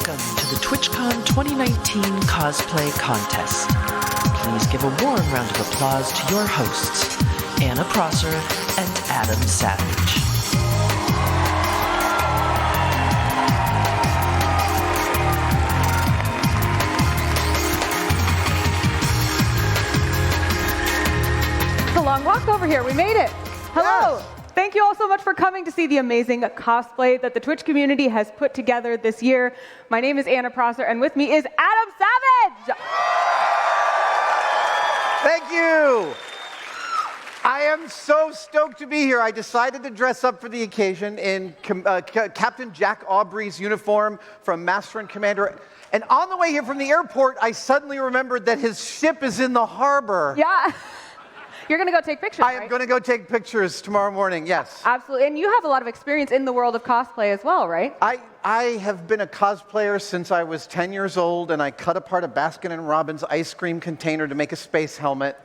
Welcome to the TwitchCon 2019 Cosplay Contest. Please give a warm round of applause to your hosts, Anna Prosser and Adam Savage. It's a long walk over here. We made it. Hello. Yes. Thank you all so much for coming to see the amazing cosplay that the Twitch community has put together this year. My name is Anna Prosser, and with me is Adam Savage. Thank you. I am so stoked to be here. I decided to dress up for the occasion in Captain Jack Aubrey's uniform from Master and Commander. And on the way here from the airport, I suddenly remembered that his ship is in the harbor. Yeah. You're going to go take pictures, I am going to go take pictures tomorrow morning, yes. Absolutely. And you have a lot of experience in the world of cosplay as well, right? I have been a cosplayer since I was 10 years old, and I cut apart a Baskin & Robbins ice cream container to make a space helmet.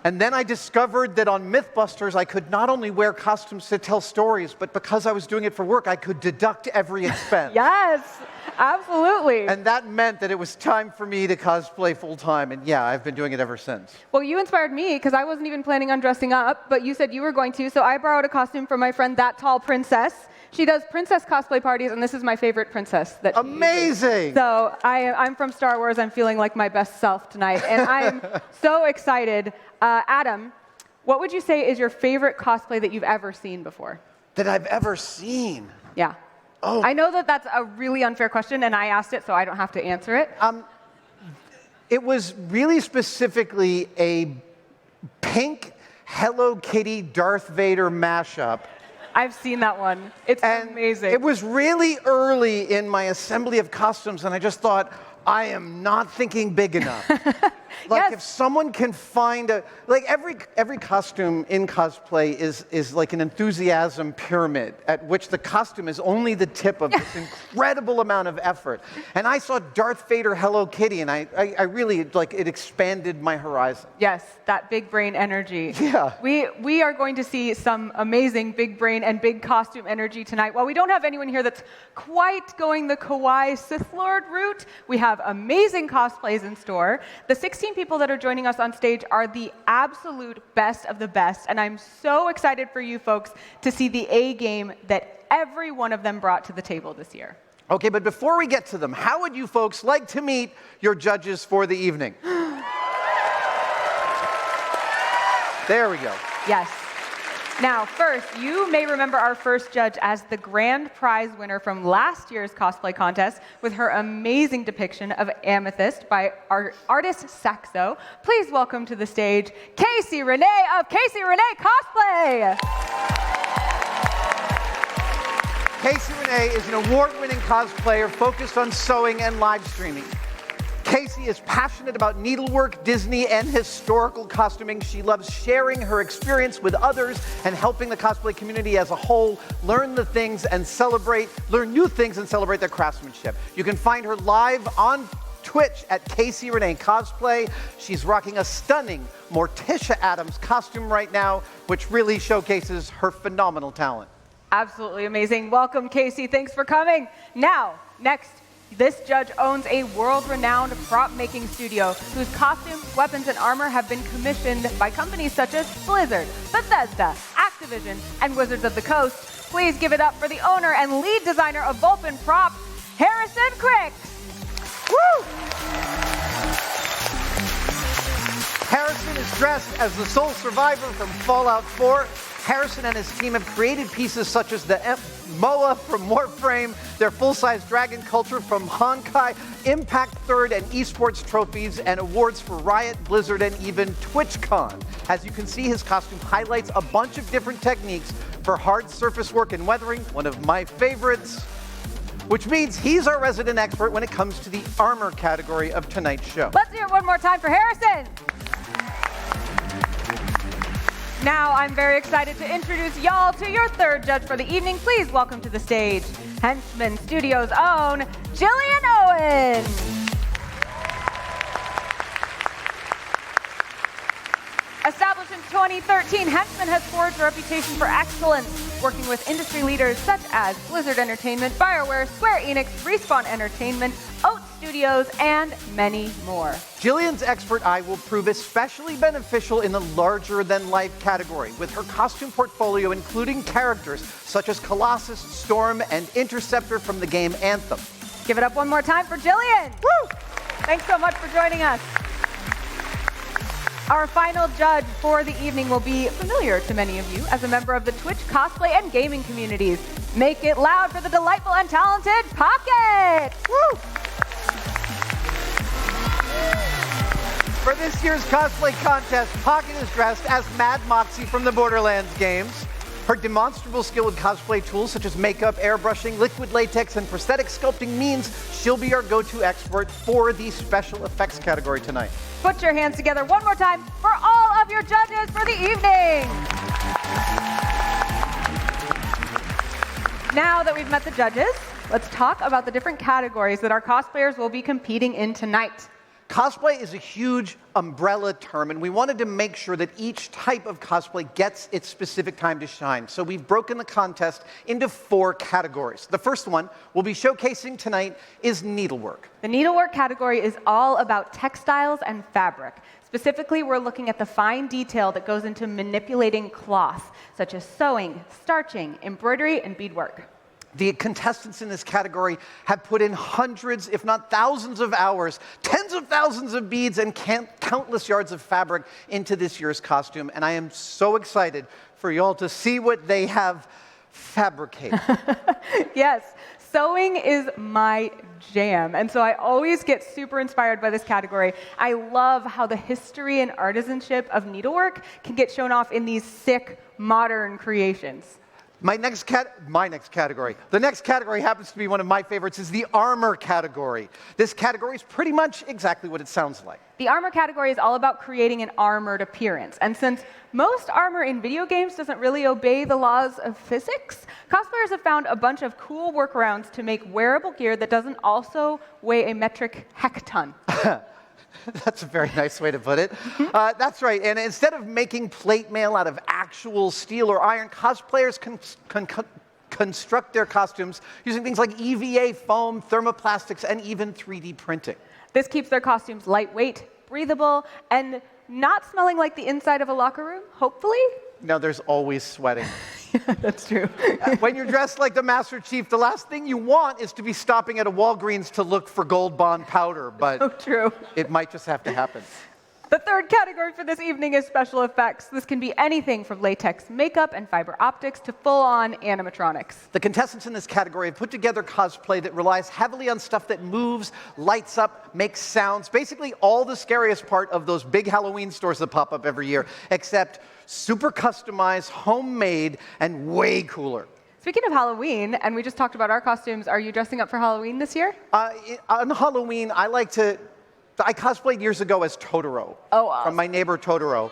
And then I discovered that on Mythbusters, I could not only wear costumes to tell stories, but because I was doing it for work, I could deduct every expense. Yes, absolutely. And that meant that it was time for me to cosplay full-time, and yeah, I've been doing it ever since. Well, you inspired me, because I wasn't even planning on dressing up, but you said you were going to, so I borrowed a costume from my friend That Tall Princess. She does princess cosplay parties, and this is my favorite princess that she Amazing! uses. So I'm from Star Wars. I'm feeling like my best self tonight, and I'm so excited. Adam, what would you say is your favorite cosplay that you've ever seen before? That I've ever seen? Yeah. Oh. I know that that's a really unfair question, and I asked it, so I don't have to answer it. It was really specifically a pink Hello Kitty Darth Vader mashup. I've seen that one. It's amazing. It was really early in my assembly of costumes, and I just thought, I am not thinking big enough. Like, Yes. if someone can find every costume in cosplay is like an enthusiasm pyramid at which the costume is only the tip of this incredible amount of effort. And I saw Darth Vader Hello Kitty, and I really, it expanded my horizon. Yes, that big brain energy. Yeah. We are going to see some amazing big brain and big costume energy tonight. While we don't have anyone here that's quite going the kawaii Sith Lord route, we have amazing cosplays in store. The 16 people that are joining us on stage are the absolute best of the best, and I'm so excited for you folks to see the A game that every one of them brought to the table this year. Okay, but before we get to them, how would you folks like to meet your judges for the evening? There we go. Yes. Now, first, you may remember our first judge as the grand prize winner from last year's cosplay contest with her amazing depiction of Amethyst by our artist Saxo. Please welcome to the stage Casey Renee of Casey Renee Cosplay. Casey Renee is an award-winning cosplayer focused on sewing and live streaming. Casey is passionate about needlework, Disney, and historical costuming. She loves sharing her experience with others and helping the cosplay community as a whole learn new things and celebrate their craftsmanship. You can find her live on Twitch at Casey Renee Cosplay. She's rocking a stunning Morticia Addams costume right now, which really showcases her phenomenal talent. Absolutely amazing. Welcome, Casey. Thanks for coming. Now, next, this judge owns a world-renowned prop-making studio whose costumes, weapons, and armor have been commissioned by companies such as Blizzard, Bethesda, Activision, and Wizards of the Coast. Please give it up for the owner and lead designer of Vulpin Props, Harrison Cricks. Woo! Harrison is dressed as the sole survivor from Fallout 4. Harrison and his team have created pieces such as the Moa from Warframe, their full-size Dragon Culture from Honkai, Impact Third and esports trophies, and awards for Riot, Blizzard, and even TwitchCon. As you can see, his costume highlights a bunch of different techniques for hard surface work and weathering, one of my favorites, which means he's our resident expert when it comes to the armor category of tonight's show. Let's hear it one more time for Harrison. Now, I'm very excited to introduce y'all to your third judge for the evening. Please welcome to the stage Henchman Studios' own Jillian Owen. Established in 2013, Henchman has forged a reputation for excellence working with industry leaders such as Blizzard Entertainment, BioWare, Square Enix, Respawn Entertainment, Oat Studios, and many more. Jillian's expert eye will prove especially beneficial in the larger-than-life category, with her costume portfolio including characters such as Colossus, Storm, and Interceptor from the game Anthem. Give it up one more time for Jillian! Woo! Thanks so much for joining us. Our final judge for the evening will be familiar to many of you as a member of the Twitch cosplay and gaming communities. Make it loud for the delightful and talented Pocket! Woo! For this year's cosplay contest, Pocket is dressed as Mad Moxie from the Borderlands games. Her demonstrable skill with cosplay tools such as makeup, airbrushing, liquid latex, and prosthetic sculpting means she'll be our go-to expert for the special effects category tonight. Put your hands together one more time for all of your judges for the evening. Now that we've met the judges, let's talk about the different categories that our cosplayers will be competing in tonight. Cosplay is a huge umbrella term, and we wanted to make sure that each type of cosplay gets its specific time to shine. So we've broken the contest into 4 categories. The first one we'll be showcasing tonight is needlework. The needlework category is all about textiles and fabric. Specifically, we're looking at the fine detail that goes into manipulating cloth, such as sewing, starching, embroidery, and beadwork. The contestants in this category have put in hundreds, if not thousands of hours, tens of thousands of beads, and countless yards of fabric into this year's costume. And I am so excited for y'all to see what they have fabricated. Yes, sewing is my jam. And so I always get super inspired by this category. I love how the history and artisanship of needlework can get shown off in these sick, modern creations. The next category happens to be one of my favorites, is the armor category. This category is pretty much exactly what it sounds like. The armor category is all about creating an armored appearance. And since most armor in video games doesn't really obey the laws of physics, cosplayers have found a bunch of cool workarounds to make wearable gear that doesn't also weigh a metric hecton. That's a very nice way to put it. That's right. And instead of making plate mail out of actual steel or iron, cosplayers construct their costumes using things like EVA foam, thermoplastics, and even 3D printing. This keeps their costumes lightweight, breathable, and not smelling like the inside of a locker room, hopefully. No, there's always sweating. That's true. When you're dressed like the Master Chief, the last thing you want is to be stopping at a Walgreens to look for Gold Bond powder, but So true. It might just have to happen. The third category for this evening is special effects. This can be anything from latex makeup and fiber optics to full-on animatronics. The contestants in this category have put together cosplay that relies heavily on stuff that moves, lights up, makes sounds, basically all the scariest part of those big Halloween stores that pop up every year, except super customized, homemade, and way cooler. Speaking of Halloween, and we just talked about our costumes, are you dressing up for Halloween this year? On Halloween, I cosplayed years ago as Totoro. Oh, awesome. From my neighbor Totoro.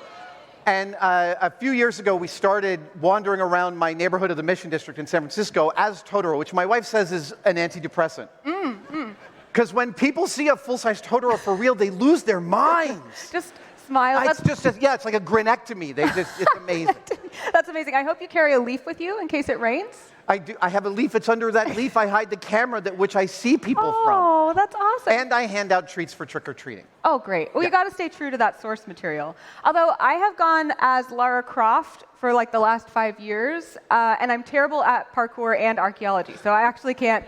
And a few years ago, we started wandering around my neighborhood of the Mission District in San Francisco as Totoro, which my wife says is an antidepressant. Because when people see a full-size Totoro for real, they lose their minds. Just smile. It's like a grinectomy. It's amazing. That's amazing. I hope you carry a leaf with you in case it rains. I do. I have a leaf. It's under that leaf I hide the camera which I see people from. Oh, that's awesome. And I hand out treats for trick-or-treating. Oh, great. Well, you got to stay true to that source material. Although I have gone as Lara Croft for like the last 5 years, and I'm terrible at parkour and archaeology, so I actually can't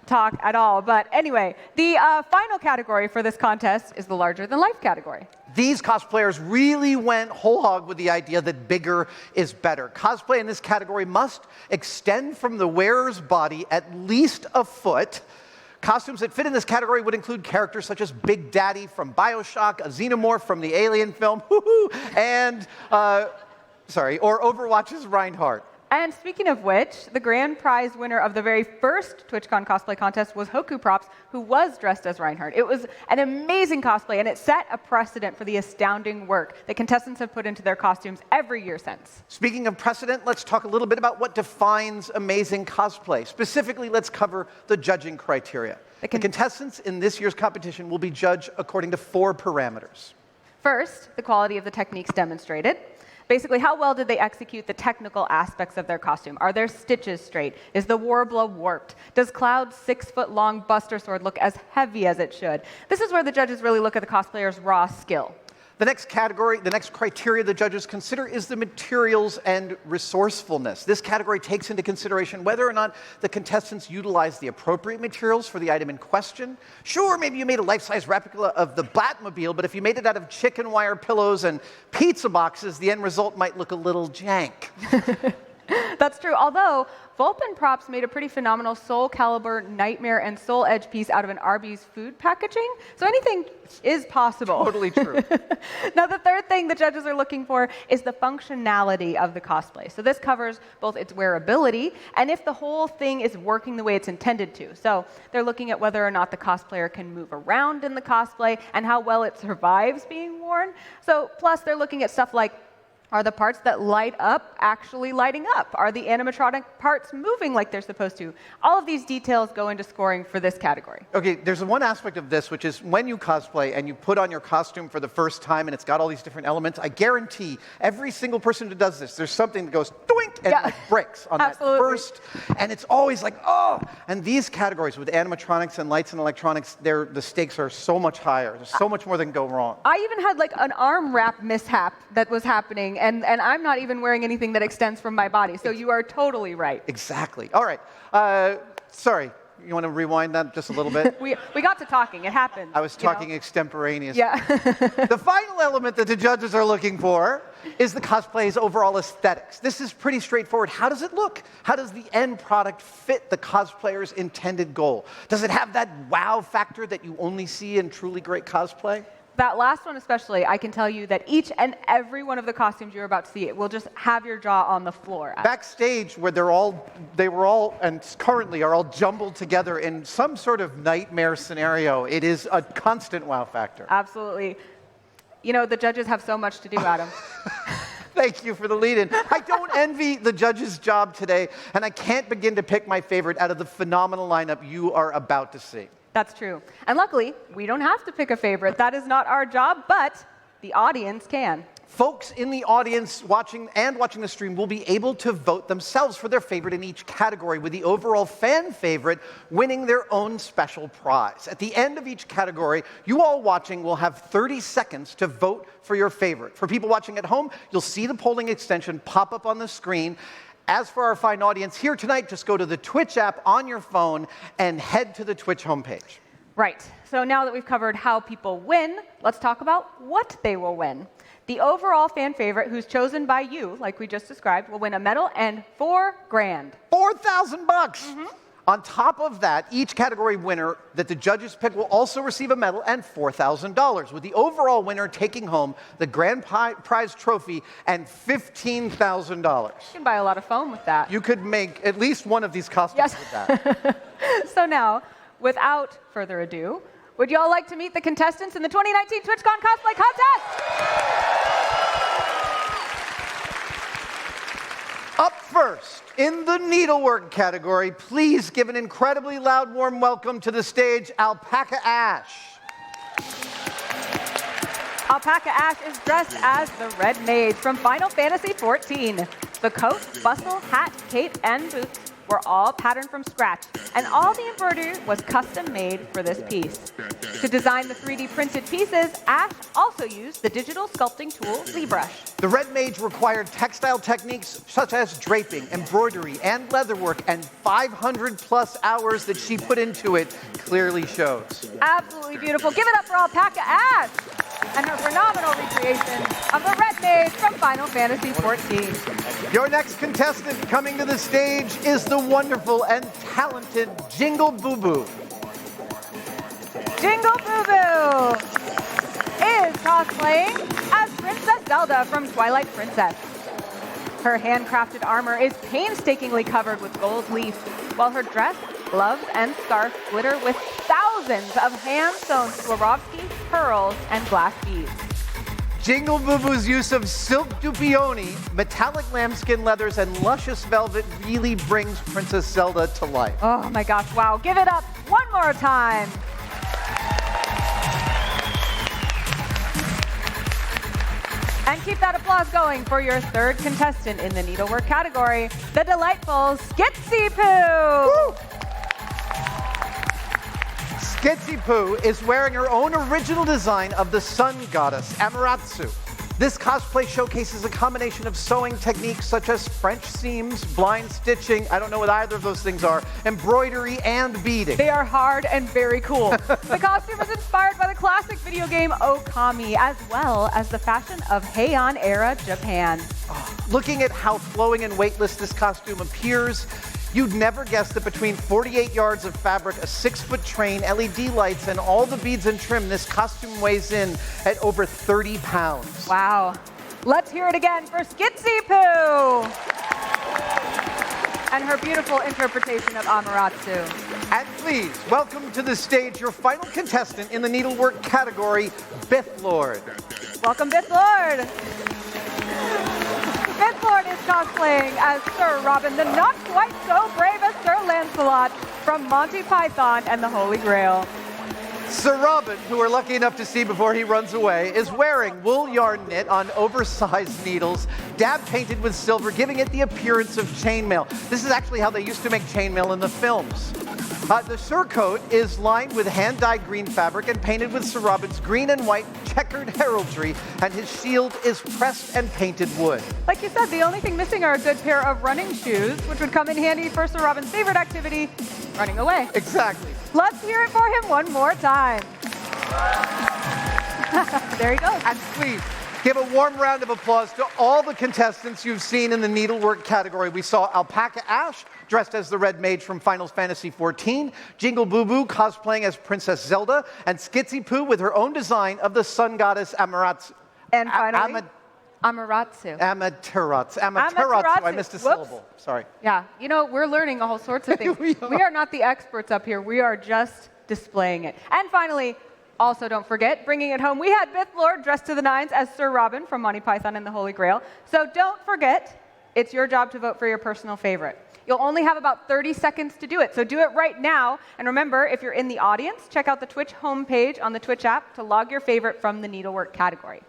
talk at all. But anyway, the final category for this contest is the larger-than-life category. These cosplayers really went whole hog with the idea that bigger is better. Cosplay in this category must extend from the wearer's body at least a foot. Costumes that fit in this category would include characters such as Big Daddy from BioShock, a xenomorph from the Alien film, and, or Overwatch's Reinhardt. And speaking of which, the grand prize winner of the very first TwitchCon Cosplay contest was Hoku Props, who was dressed as Reinhardt. It was an amazing cosplay, and it set a precedent for the astounding work that contestants have put into their costumes every year since. Speaking of precedent, let's talk a little bit about what defines amazing cosplay. Specifically, let's cover the judging criteria. The contestants in this year's competition will be judged according to 4 parameters. First, the quality of the techniques demonstrated. Basically, how well did they execute the technical aspects of their costume? Are their stitches straight? Is the warbler warped? Does Cloud's 6-foot-long Buster Sword look as heavy as it should? This is where the judges really look at the cosplayer's raw skill. The next category, the next criteria the judges consider is the materials and resourcefulness. This category takes into consideration whether or not the contestants utilize the appropriate materials for the item in question. Sure, maybe you made a life-size replica of the Batmobile, but if you made it out of chicken wire pillows and pizza boxes, the end result might look a little jank. That's true, although Vulpin Props made a pretty phenomenal Soul Calibur, Nightmare, and Soul Edge piece out of an Arby's food packaging, so anything is possible. Totally true. Now, the third thing the judges are looking for is the functionality of the cosplay. So this covers both its wearability and if the whole thing is working the way it's intended to. So they're looking at whether or not the cosplayer can move around in the cosplay and how well it survives being worn. So plus, they're looking at stuff like, are the parts that light up actually lighting up? Are the animatronic parts moving like they're supposed to? All of these details go into scoring for this category. Okay, there's one aspect of this, which is when you cosplay and you put on your costume for the first time and it's got all these different elements, I guarantee every single person who does this, there's something that goes doink and like breaks on that first. And it's always like, oh! And these categories with animatronics and lights and electronics, the stakes are so much higher. There's so much more that can go wrong. I even had like an arm wrap mishap that was happening, and I'm not even wearing anything that extends from my body, so you are totally right. Exactly. All right. Sorry, you want to rewind that just a little bit? we got to talking. It happened. I was talking extemporaneous. Yeah. The final element that the judges are looking for is the cosplay's overall aesthetics. This is pretty straightforward. How does it look? How does the end product fit the cosplayer's intended goal? Does it have that wow factor that you only see in truly great cosplay? That last one especially, I can tell you that each and every one of the costumes you're about to see, it will just have your jaw on the floor. Backstage, where they were all, and currently are all jumbled together in some sort of nightmare scenario, it is a constant wow factor. Absolutely. You know, the judges have so much to do, Adam. Thank you for the lead-in. I don't envy the judges' job today, and I can't begin to pick my favorite out of the phenomenal lineup you are about to see. That's true. And luckily, we don't have to pick a favorite. That is not our job, but the audience can. Folks in the audience watching the stream will be able to vote themselves for their favorite in each category, with the overall fan favorite winning their own special prize. At the end of each category, you all watching will have 30 seconds to vote for your favorite. For people watching at home, you'll see the polling extension pop up on the screen. As for our fine audience here tonight, just go to the Twitch app on your phone and head to the Twitch homepage. Right. So now that we've covered how people win, let's talk about what they will win. The overall fan favorite, who's chosen by you, like we just described, will win a medal and $4 grand. $4,000 bucks. On top of that, each category winner that the judges pick will also receive a medal and $4,000, with the overall winner taking home the grand prize trophy and $15,000. You can buy a lot of foam with that. You could make at least one of these costumes with that. So now, without further ado, would you all like to meet the contestants in the 2019 TwitchCon Cosplay Contest? Up first, in the Needlework category, please give an incredibly loud, warm welcome to the stage, Alpaca Ash. Alpaca Ash is dressed as the Red Mage from Final Fantasy XIV. The coat, bustle, hat, cape, and boots were all patterned from scratch, and all the embroidery was custom made for this piece. To design the 3D printed pieces, Ash also used the digital sculpting tool ZBrush. The Red Mage required textile techniques such as draping, embroidery, and leatherwork, and 500 plus hours that she put into it clearly shows. Absolutely beautiful. Give it up for Alpaca Ash and her phenomenal recreation of the Red Mage from Final Fantasy XIV. Your next contestant coming to the stage is the wonderful and talented Jingle Boo Boo. Jingle Boo Boo is cosplaying as Princess Zelda from Twilight Princess. Her handcrafted armor is painstakingly covered with gold leaf, while her dress, gloves, and scarf glitter with thousands of hand-sewn Swarovski, pearls, and glass beads. Jingle Boo Boo's use of silk dupioni, metallic lambskin leathers, and luscious velvet really brings Princess Zelda to life. Oh my gosh, wow. Give it up one more time. And keep that applause going for your third contestant in the needlework category, the delightful Skitsy Poo. Skitsy Poo is wearing her own original design of the sun goddess, Amaterasu. This cosplay showcases a combination of sewing techniques such as French seams, blind stitching, I don't know what either of those things are, embroidery, and beading. They are hard and very cool. The costume is inspired by the classic video game Okami, as well as the fashion of Heian-era Japan. Looking at how flowing and weightless this costume appears, you'd never guess that between 48 yards of fabric, a 6-foot train, LED lights, and all the beads and trim, this costume weighs in at over 30 pounds. Wow. Let's hear it again for Skitsy Poo and her beautiful interpretation of Amaterasu. And please, welcome to the stage your final contestant in the needlework category, Bith Lord. Welcome, Bith Lord. Bith Lord is cosplaying as Sir Robin, the not quite so brave as Sir Lancelot from Monty Python and the Holy Grail. Sir Robin, who we're lucky enough to see before he runs away, is wearing wool yarn knit on oversized needles, dab painted with silver, giving it the appearance of chainmail. This is actually how they used to make chainmail in the films. The surcoat is lined with hand-dyed green fabric and painted with Sir Robin's green and white checkered heraldry, and his shield is pressed and painted wood. Like you said, the only thing missing are a good pair of running shoes, which would come in handy for Sir Robin's favorite activity, running away. Exactly. Let's hear it for him one more time. There he goes. And please, give a warm round of applause to all the contestants you've seen in the needlework category. We saw Alpaca Ash, dressed as the Red Mage from Final Fantasy XIV, Jingle Boo Boo cosplaying as Princess Zelda, and Skitsy Poo with her own design of the sun goddess Amaterasu. And finally, Amaterasu. Amaterasu. I missed a Whoops. syllable. Sorry. Yeah, you know, we're learning all sorts of things. We We are not the experts up here. We are just displaying it. And finally, also don't forget, bringing it home, we had Bith Lord dressed to the nines as Sir Robin from Monty Python and the Holy Grail. So don't forget, it's your job to vote for your personal favorite. You'll only have about 30 seconds to do it, so do it right now. And remember, if you're in the audience, check out the Twitch homepage on the Twitch app to log your favorite from the needlework category.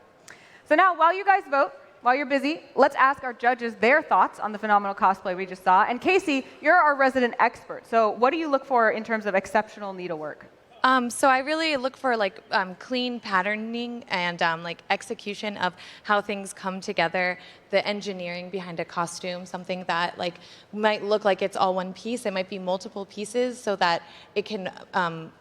So now, while you guys vote, while you're busy, let's ask our judges their thoughts on the phenomenal cosplay we just saw. And Casey, you're our resident expert, so what do you look for in terms of exceptional needlework? So I really look for like clean patterning and like execution of how things come together, the engineering behind a costume, something that like might look like it's all one piece. It might be multiple pieces so that it can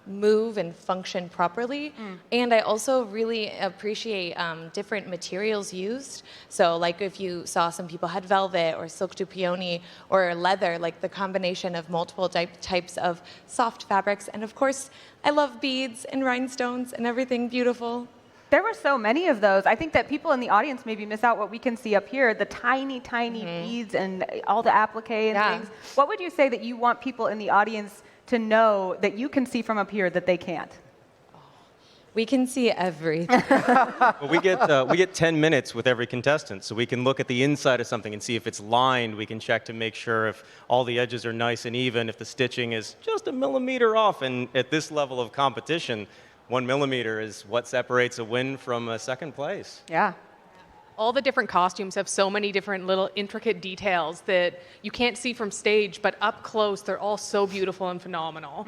move and function properly. And I also really appreciate different materials used. So like if you saw some people had velvet or silk to peony or leather, like the combination of multiple types of soft fabrics. And of course, I love beads and rhinestones and everything beautiful. There were so many of those. I think that people in the audience maybe miss out what we can see up here, the tiny, tiny beads and all the applique and things. What would you say that you want people in the audience to know that you can see from up here that they can't? We can see everything. Well, we get 10 minutes with every contestant, so we can look at the inside of something and see if it's lined. We can check to make sure if all the edges are nice and even, if the stitching is just a millimeter off. And at this level of competition, 1 millimeter is what separates a win from a second place. Yeah. All the different costumes have so many different little intricate details that you can't see from stage, but up close, they're all so beautiful and phenomenal.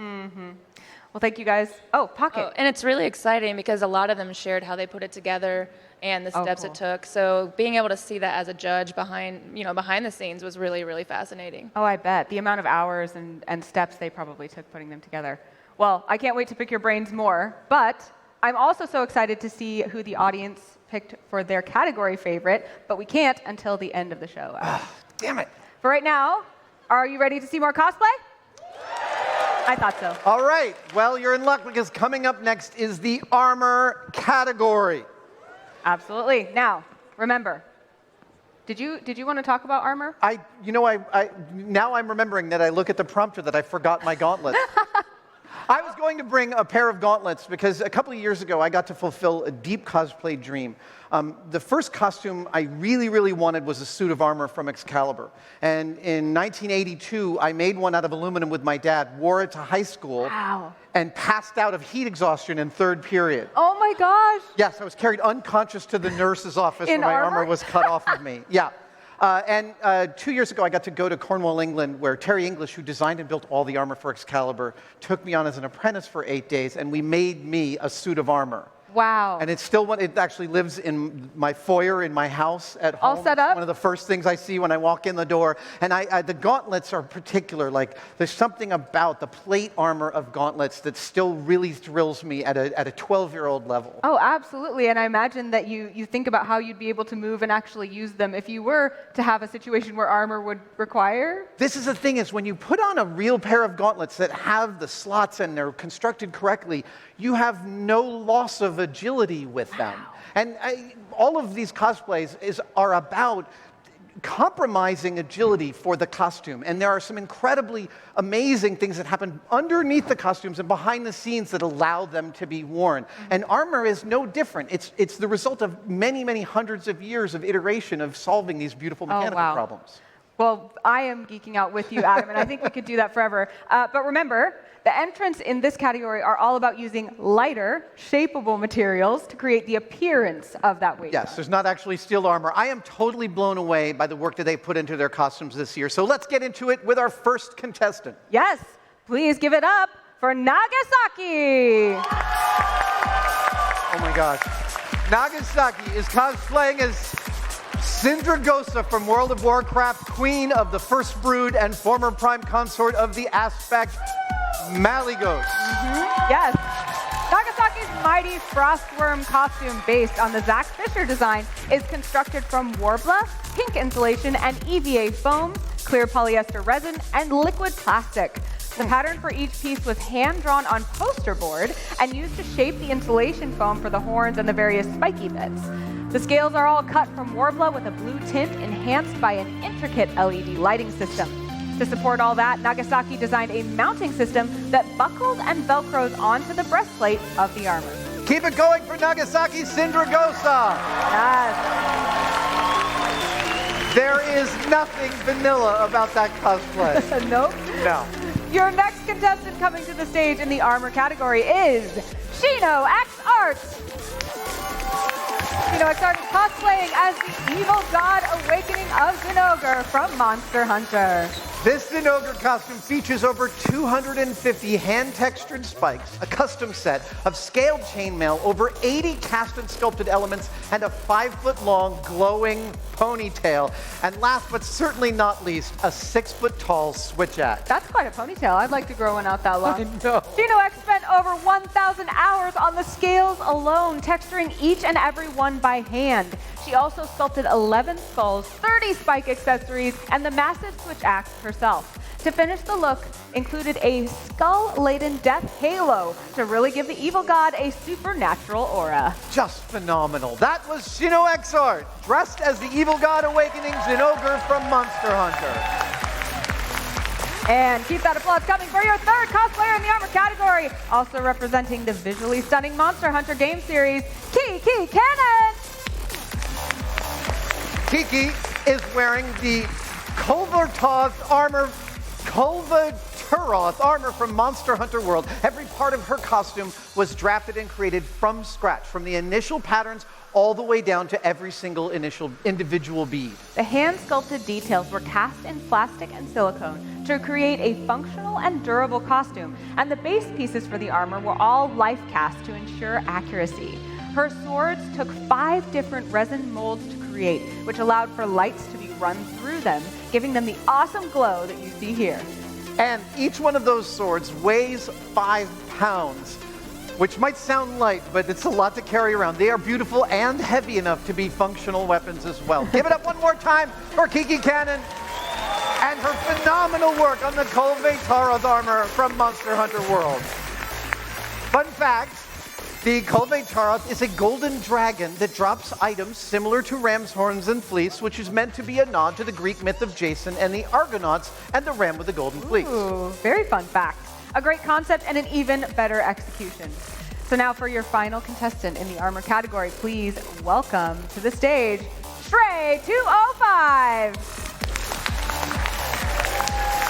Well, thank you guys. Oh, Pocket. Oh, and it's really exciting because a lot of them shared how they put it together and the steps cool. it took. So being able to see that as a judge behind the scenes was really, really fascinating. Oh, I bet. The amount of hours and steps they probably took putting them together. Well, I can't wait to pick your brains more, but I'm also so excited to see who the audience picked for their category favorite, but we can't until the end of the show. Damn it. For right now, are you ready to see more cosplay? I thought so. All right. Well, you're in luck because coming up next is the armor category. Absolutely. Now, remember, did you want to talk about armor? Now I'm remembering that I look at the prompter that I forgot my gauntlets. I was going to bring a pair of gauntlets because a couple of years ago I got to fulfill a deep cosplay dream. The first costume I really, really wanted was a suit of armor from Excalibur. And in 1982, I made one out of aluminum with my dad, wore it to high school, Wow. and passed out of heat exhaustion in third period. Oh my gosh. Yes, I was carried unconscious to the nurse's office In when my armor? armor was cut off of me. Yeah. And 2 years ago, I got to go to Cornwall, England, where Terry English, who designed and built all the armor for Excalibur, took me on as an apprentice for 8 days, and we made me a suit of armor. Wow. And it's still it actually lives in my foyer in my house at home. All set up? It's one of the first things I see when I walk in the door. And the gauntlets are particular. Like, there's something about the plate armor of gauntlets that still really thrills me at a 12-year-old level. Oh, absolutely. And I imagine that you think about how you'd be able to move and actually use them if you were to have a situation where armor would require. This is the thing, is when you put on a real pair of gauntlets that have the slots and they're constructed correctly, you have no loss of agility with them. And all of these cosplays are about compromising agility for the costume. And there are some incredibly amazing things that happen underneath the costumes and behind the scenes that allow them to be worn. And armor is no different. It's the result of many, many hundreds of years of iteration of solving these beautiful mechanical problems. Well, I am geeking out with you, Adam, and I think we could do that forever. But remember, the entrants in this category are all about using lighter, shapeable materials to create the appearance of that weight. Yes, there's not actually steel armor. I am totally blown away by the work that they put into their costumes this year. So let's get into it with our first contestant. Yes, please give it up for Nagasaki. Oh my gosh. Nagasaki is cosplaying as Sindragosa from World of Warcraft, queen of the First Brood and former prime consort of the Aspect, Malygos. Yes. Nagasaki's mighty frostworm costume, based on the Zack Fisher design, is constructed from Warbler, pink insulation, and EVA foam, clear polyester resin, and liquid plastic. The pattern for each piece was hand-drawn on poster board and used to shape the insulation foam for the horns and the various spiky bits. The scales are all cut from Warbler with a blue tint enhanced by an intricate LED lighting system. To support all that, Nagasaki designed a mounting system that buckles and velcros onto the breastplate of the armor. Keep it going for Nagasaki Sindragosa. Yes. There is nothing vanilla about that cosplay. Nope. No. Your next contestant coming to the stage in the armor category is Shino X Arts. Shino X Arts is cosplaying as the evil god awakening of Zinogre from Monster Hunter. This Zinogre costume features over 250 hand-textured spikes, a custom set of scaled chainmail, over 80 cast and sculpted elements, and a 5-foot-long glowing ponytail. And last but certainly not least, a 6-foot-tall switch axe. That's quite a ponytail. I'd like to grow one out that long. I know. Shino X spent over 1,000 hours on the scales alone, texturing each and every one by hand. She also sculpted 11 skulls, 30 spike accessories, and the massive switch axe herself. To finish the look, included a skull-laden death halo to really give the evil god a supernatural aura. Just phenomenal. That was Shino X Art, dressed as the evil god awakening Zinogre from Monster Hunter. And keep that applause coming for your third cosplayer in the armor category, also representing the visually stunning Monster Hunter game series, Kiki Cannon. Kiki is wearing the Kulvertoth armor from Monster Hunter World. Every part of her costume was drafted and created from scratch, from the initial patterns all the way down to every single individual bead. The hand-sculpted details were cast in plastic and silicone to create a functional and durable costume, and the base pieces for the armor were all life cast to ensure accuracy. Her swords took 5 different resin molds to create, which allowed for lights to be run through them, giving them the awesome glow that you see here. And each one of those swords weighs 5 pounds, which might sound light, but it's a lot to carry around. They are beautiful and heavy enough to be functional weapons as well. Give it up one more time for Kiki Cannon and her phenomenal work on the Kulvertoth armor from Monster Hunter World. Fun fact, the Kulvertoth is a golden dragon that drops items similar to ram's horns and fleece, which is meant to be a nod to the Greek myth of Jason and the Argonauts and the ram with the golden fleece. Ooh, very fun fact. A great concept and an even better execution. So now for your final contestant in the armor category, please welcome to the stage, Stray 205.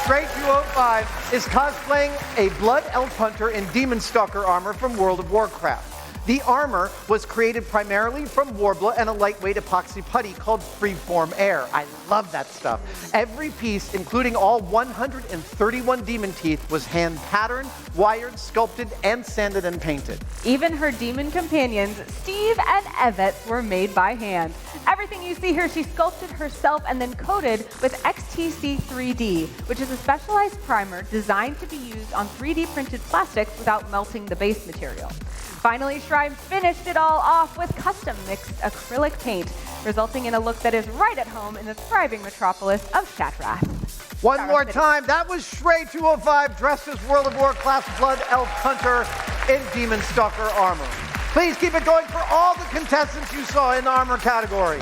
Stray 205 is cosplaying a Blood Elf Hunter in Demon Stalker armor from World of Warcraft. The armor was created primarily from Warbler and a lightweight epoxy putty called Freeform Air. I love that stuff. Every piece, including all 131 demon teeth, was hand patterned, wired, sculpted, and sanded and painted. Even her demon companions, Steve and Evet, were made by hand. Everything you see here, she sculpted herself and then coated with XTC 3D, which is a specialized primer designed to be used on 3D printed plastics without melting the base material. Finally, Shrine finished it all off with custom mixed acrylic paint, resulting in a look that is right at home in the thriving metropolis of Shatrath. One more time, that was Shrey 205 dressed as World of Warcraft Blood Elf Hunter in Demon Stalker armor. Please keep it going for all the contestants you saw in the armor category.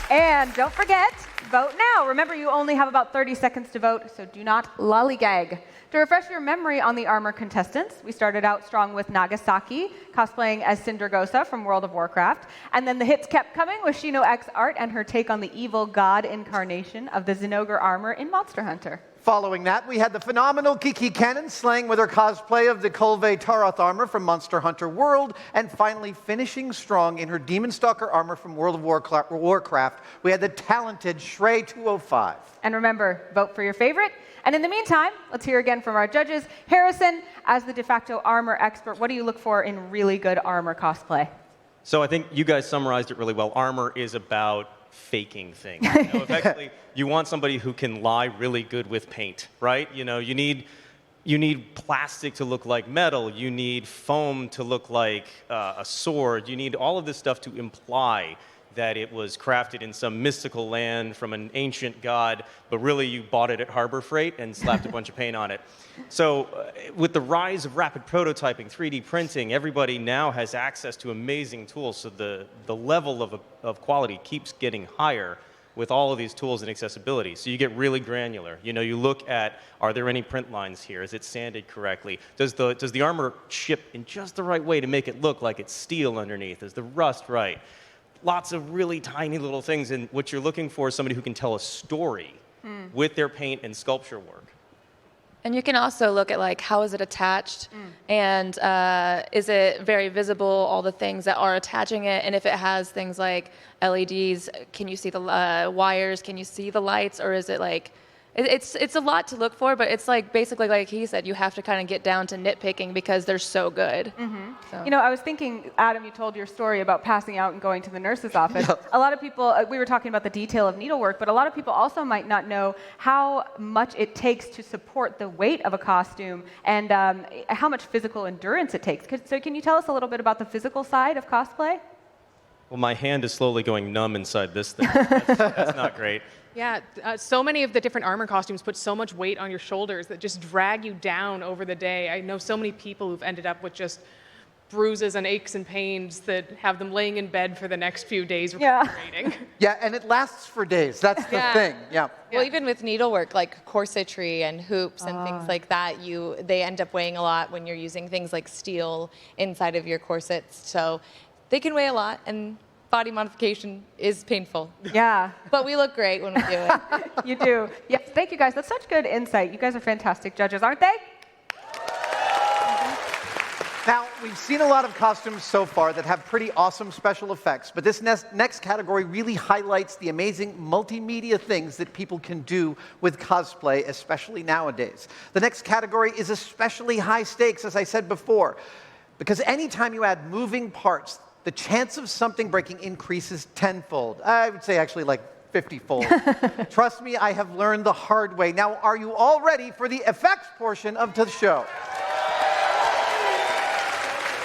And don't forget, vote now. Remember, you only have about 30 seconds to vote, so do not lollygag. To refresh your memory on the armor contestants, we started out strong with Nagasaki, cosplaying as Cindergosa from World of Warcraft, and then the hits kept coming with Shino X Art and her take on the evil god incarnation of the Zinogre armor in Monster Hunter. Following that, we had the phenomenal Kiki Cannon slaying with her cosplay of the Kulve Taroth armor from Monster Hunter World, and finally finishing strong in her Demon Stalker armor from World of Warcraft, we had the talented Shrey 205. And remember, vote for your favorite. And in the meantime, let's hear again from our judges. Harrison, as the de facto armor expert, what do you look for in really good armor cosplay? So I think you guys summarized it really well. Armor is about faking things. Effectively, you want somebody who can lie really good with paint, right? You need plastic to look like metal. You need foam to look like a sword. You need all of this stuff to imply that it was crafted in some mystical land from an ancient god, but really you bought it at Harbor Freight and slapped a bunch of paint on it. So with the rise of rapid prototyping, 3D printing, everybody now has access to amazing tools, so the level of quality keeps getting higher with all of these tools and accessibility. So you get really granular. You look at, are there any print lines here? Is it sanded correctly? Does the armor ship in just the right way to make it look like it's steel underneath? Is the rust right? Lots of really tiny little things, and what you're looking for is somebody who can tell a story with their paint and sculpture work. And you can also look at like how is it attached, and is it very visible, all the things that are attaching it, and if it has things like LEDs, can you see the wires, can you see the lights, or is it like, it's a lot to look for, but it's like basically like he said, you have to kind of get down to nitpicking because they're so good. So. I was thinking, Adam, you told your story about passing out and going to the nurse's office. Yeah. A lot of people, we were talking about the detail of needlework, but a lot of people also might not know how much it takes to support the weight of a costume and how much physical endurance it takes. So can you tell us a little bit about the physical side of cosplay? Well, my hand is slowly going numb inside this thing. That's not great. Yeah, so many of the different armor costumes put so much weight on your shoulders that just drag you down over the day. I know so many people who've ended up with just bruises and aches and pains that have them laying in bed for the next few days recuperating. Yeah, and it lasts for days. That's the thing. Yeah. Well, even with needlework, like corsetry and hoops and things like that, they end up weighing a lot when you're using things like steel inside of your corsets. So they can weigh a lot, and body modification is painful. Yeah. But we look great when we do it. You do. Yes, thank you guys. That's such good insight. You guys are fantastic judges, aren't they? Now, we've seen a lot of costumes so far that have pretty awesome special effects, but this next category really highlights the amazing multimedia things that people can do with cosplay, especially nowadays. The next category is especially high stakes, as I said before, because anytime you add moving parts, the chance of something breaking increases tenfold. I would say actually like 50-fold. Trust me, I have learned the hard way. Now, are you all ready for the effects portion of the show?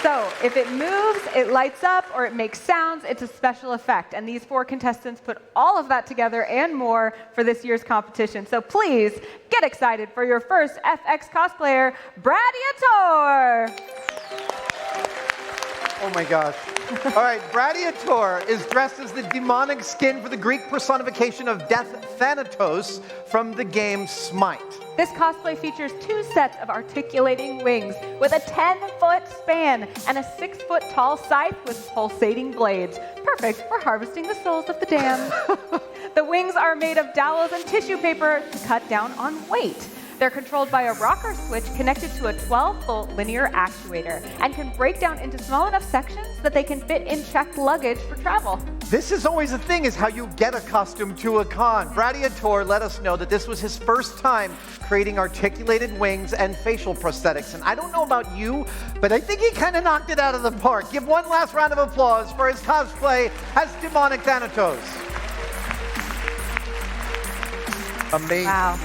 So, if it moves, it lights up, or it makes sounds, it's a special effect. And these 4 contestants put all of that together and more for this year's competition. So please, get excited for your first FX cosplayer, Bradiator! Oh my gosh. All right, Bradiator is dressed as the demonic skin for the Greek personification of Death Thanatos from the game Smite. This cosplay features 2 sets of articulating wings with a 10-foot span and a 6-foot tall scythe with pulsating blades, perfect for harvesting the souls of the damned. The wings are made of dowels and tissue paper to cut down on weight. They're controlled by a rocker switch connected to a 12-volt linear actuator and can break down into small enough sections that they can fit in checked luggage for travel. This is always the thing, is how you get a costume to a con. Bradiator let us know that this was his first time creating articulated wings and facial prosthetics. And I don't know about you, but I think he kind of knocked it out of the park. Give one last round of applause for his cosplay as Demonic Thanatos. Amazing. Wow.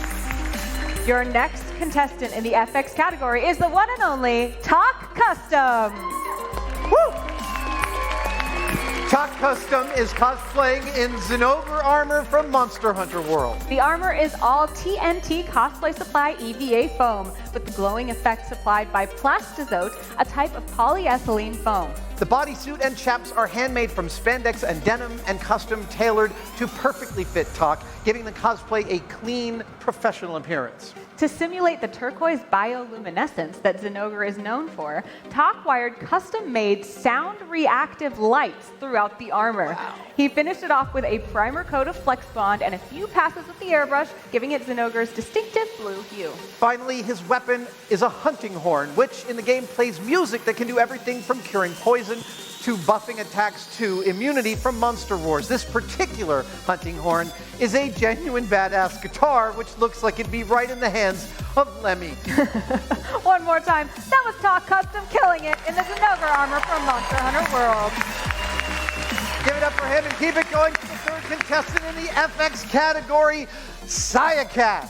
Your next contestant in the FX category is the one and only Talk Custom. Woo! Talk Custom is cosplaying in Zinogre armor from Monster Hunter World. The armor is all TNT Cosplay Supply EVA foam with the glowing effect supplied by Plastizote, a type of polyethylene foam. The bodysuit and chaps are handmade from spandex and denim and custom tailored to perfectly fit Talk, giving the cosplay a clean, professional appearance. To simulate the turquoise bioluminescence that Zinogre is known for, Talk wired custom-made sound-reactive lights throughout the armor. Wow. He finished it off with a primer coat of Flex Bond and a few passes with the airbrush, giving it Zinogre's distinctive blue hue. Finally, his weapon is a hunting horn, which in the game plays music that can do everything from curing poison to buffing attacks to immunity from Monster Wars. This particular hunting horn is a genuine badass guitar, which looks like it'd be right in the hands of Lemmy. One more time, that was Talk Custom killing it in the Zinogre armor from Monster Hunter World. Give it up for him and keep it going to the third contestant in the FX category, Sayacat.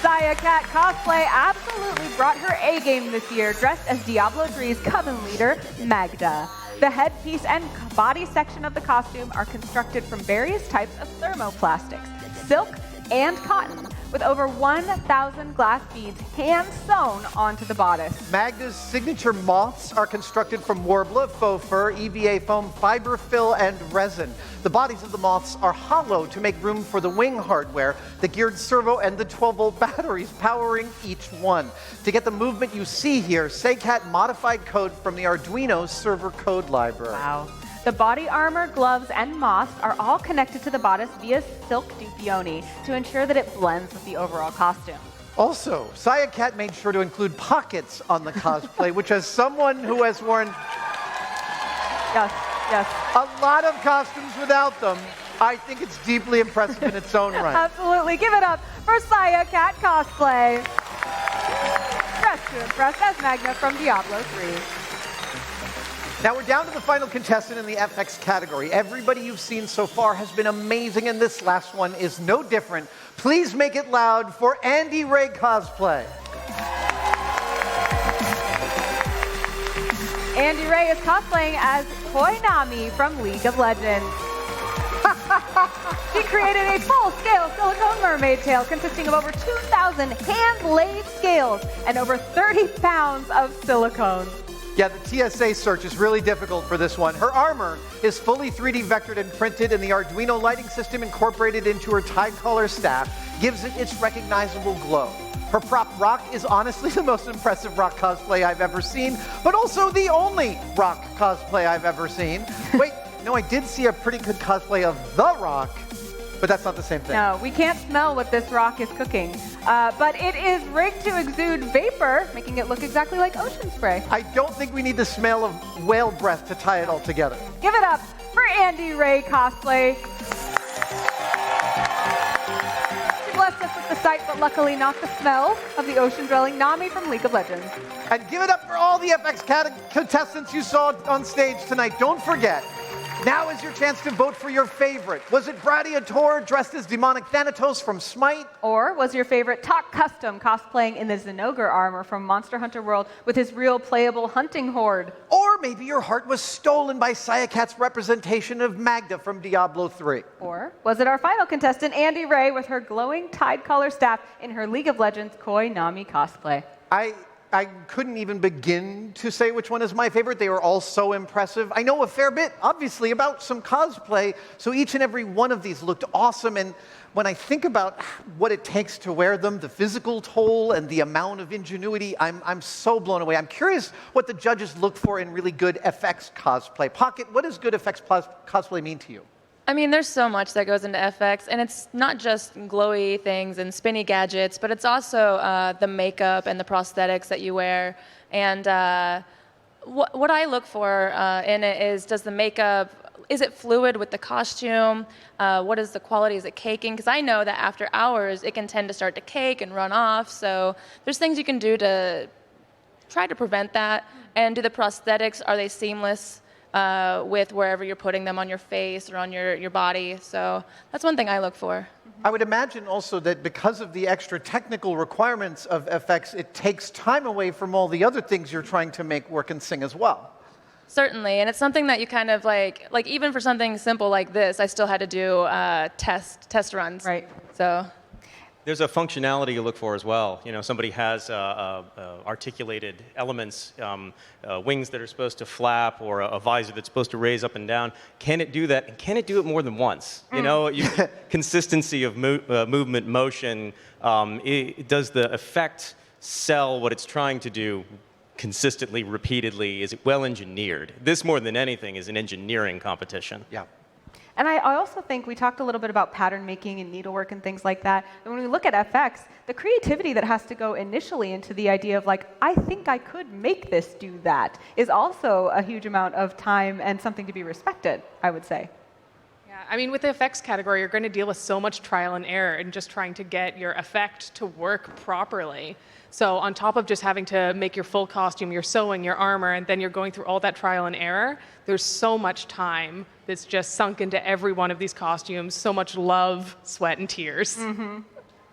Sayacat Cosplay absolutely brought her A-game this year, dressed as Diablo 3's Coven leader, Magda. The headpiece and body section of the costume are constructed from various types of thermoplastics, silk, and cotton, with over 1,000 glass beads hand-sewn onto the bodice. Magda's signature moths are constructed from Warbler, faux fur, EVA foam, fiber fill, and resin. The bodies of the moths are hollow to make room for the wing hardware, the geared servo, and the 12-volt batteries powering each one. To get the movement you see here, Sayacat modified code from the Arduino server code library. Wow. The body armor, gloves, and moths are all connected to the bodice via silk dupioni to ensure that it blends with the overall costume. Also, Sayacat made sure to include pockets on the cosplay, which as someone who has worn a lot of costumes without them, I think it's deeply impressive in its own right. Absolutely. Give it up for Sayacat Cosplay. Dressed to impress as Magna from Diablo 3. Now we're down to the final contestant in the FX category. Everybody you've seen so far has been amazing, and this last one is no different. Please make it loud for Andy Ray Cosplay. Andy Ray is cosplaying as Koinami from League of Legends. She created a full-scale silicone mermaid tail consisting of over 2,000 hand-laid scales and over 30 pounds of silicone. Yeah, the TSA search is really difficult for this one. Her armor is fully 3D vectored and printed, and the Arduino lighting system incorporated into her tie collar staff gives it its recognizable glow. Her prop rock is honestly the most impressive rock cosplay I've ever seen, but also the only rock cosplay I've ever seen. Wait, no, I did see a pretty good cosplay of The Rock, but that's not the same thing. No, we can't smell what this rock is cooking, but it is rigged to exude vapor, making it look exactly like ocean spray. I don't think we need the smell of whale breath to tie it all together. Give it up for Andy Ray Cosplay. She blessed us with the sight, but luckily not the smell of the ocean-dwelling Nami from League of Legends. And give it up for all the FX contestants you saw on stage tonight. Don't forget, now is your chance to vote for your favorite. Was it Bradiator dressed as Demonic Thanatos from Smite? Or was your favorite Talk Custom cosplaying in the Zinogre armor from Monster Hunter World with his real playable hunting horde? Or maybe your heart was stolen by Sayakat's representation of Magda from Diablo 3. Or was it our final contestant, Andy Ray, with her glowing tide collar staff in her League of Legends Koi Nami cosplay? I couldn't even begin to say which one is my favorite. They were all so impressive. I know a fair bit, obviously, about some cosplay, so each and every one of these looked awesome. And when I think about what it takes to wear them, the physical toll and the amount of ingenuity, I'm so blown away. I'm curious what the judges look for in really good FX cosplay. Pocket, what does good FX cosplay mean to you? I mean, there's so much that goes into FX, and it's not just glowy things and spinny gadgets, but it's also the makeup and the prosthetics that you wear. And what I look for in it is, does the makeup, is it fluid with the costume? What is the quality? Is it caking? Because I know that after hours, it can tend to start to cake and run off. So there's things you can do to try to prevent that. And do the prosthetics, are they seamless with wherever you're putting them on your face or on your body? So that's one thing I look for. I would imagine also that because of the extra technical requirements of FX, it takes time away from all the other things you're trying to make work and sing as well. Certainly, and it's something that you kind of like even for something simple like this, I still had to do test runs. Right. So There's a functionality you look for as well. You know, somebody has articulated elements, wings that are supposed to flap, or a visor that's supposed to raise up and down. Can it do that? And can it do it more than once? You know, consistency of movement, motion. Does the effect sell what it's trying to do consistently, repeatedly? Is it well engineered? This, more than anything, is an engineering competition. Yeah. And I also think we talked a little bit about pattern making and needlework and things like that. And when we look at FX, the creativity that has to go initially into the idea of like, I think I could make this do that, is also a huge amount of time and something to be respected, I would say. Yeah, I mean, with the effects category, you're going to deal with so much trial and error and just trying to get your effect to work properly. So on top of just having to make your full costume, your sewing, your armor, and then you're going through all that trial and error, there's so much time that's just sunk into every one of these costumes, so much love, sweat, and tears. Mm-hmm.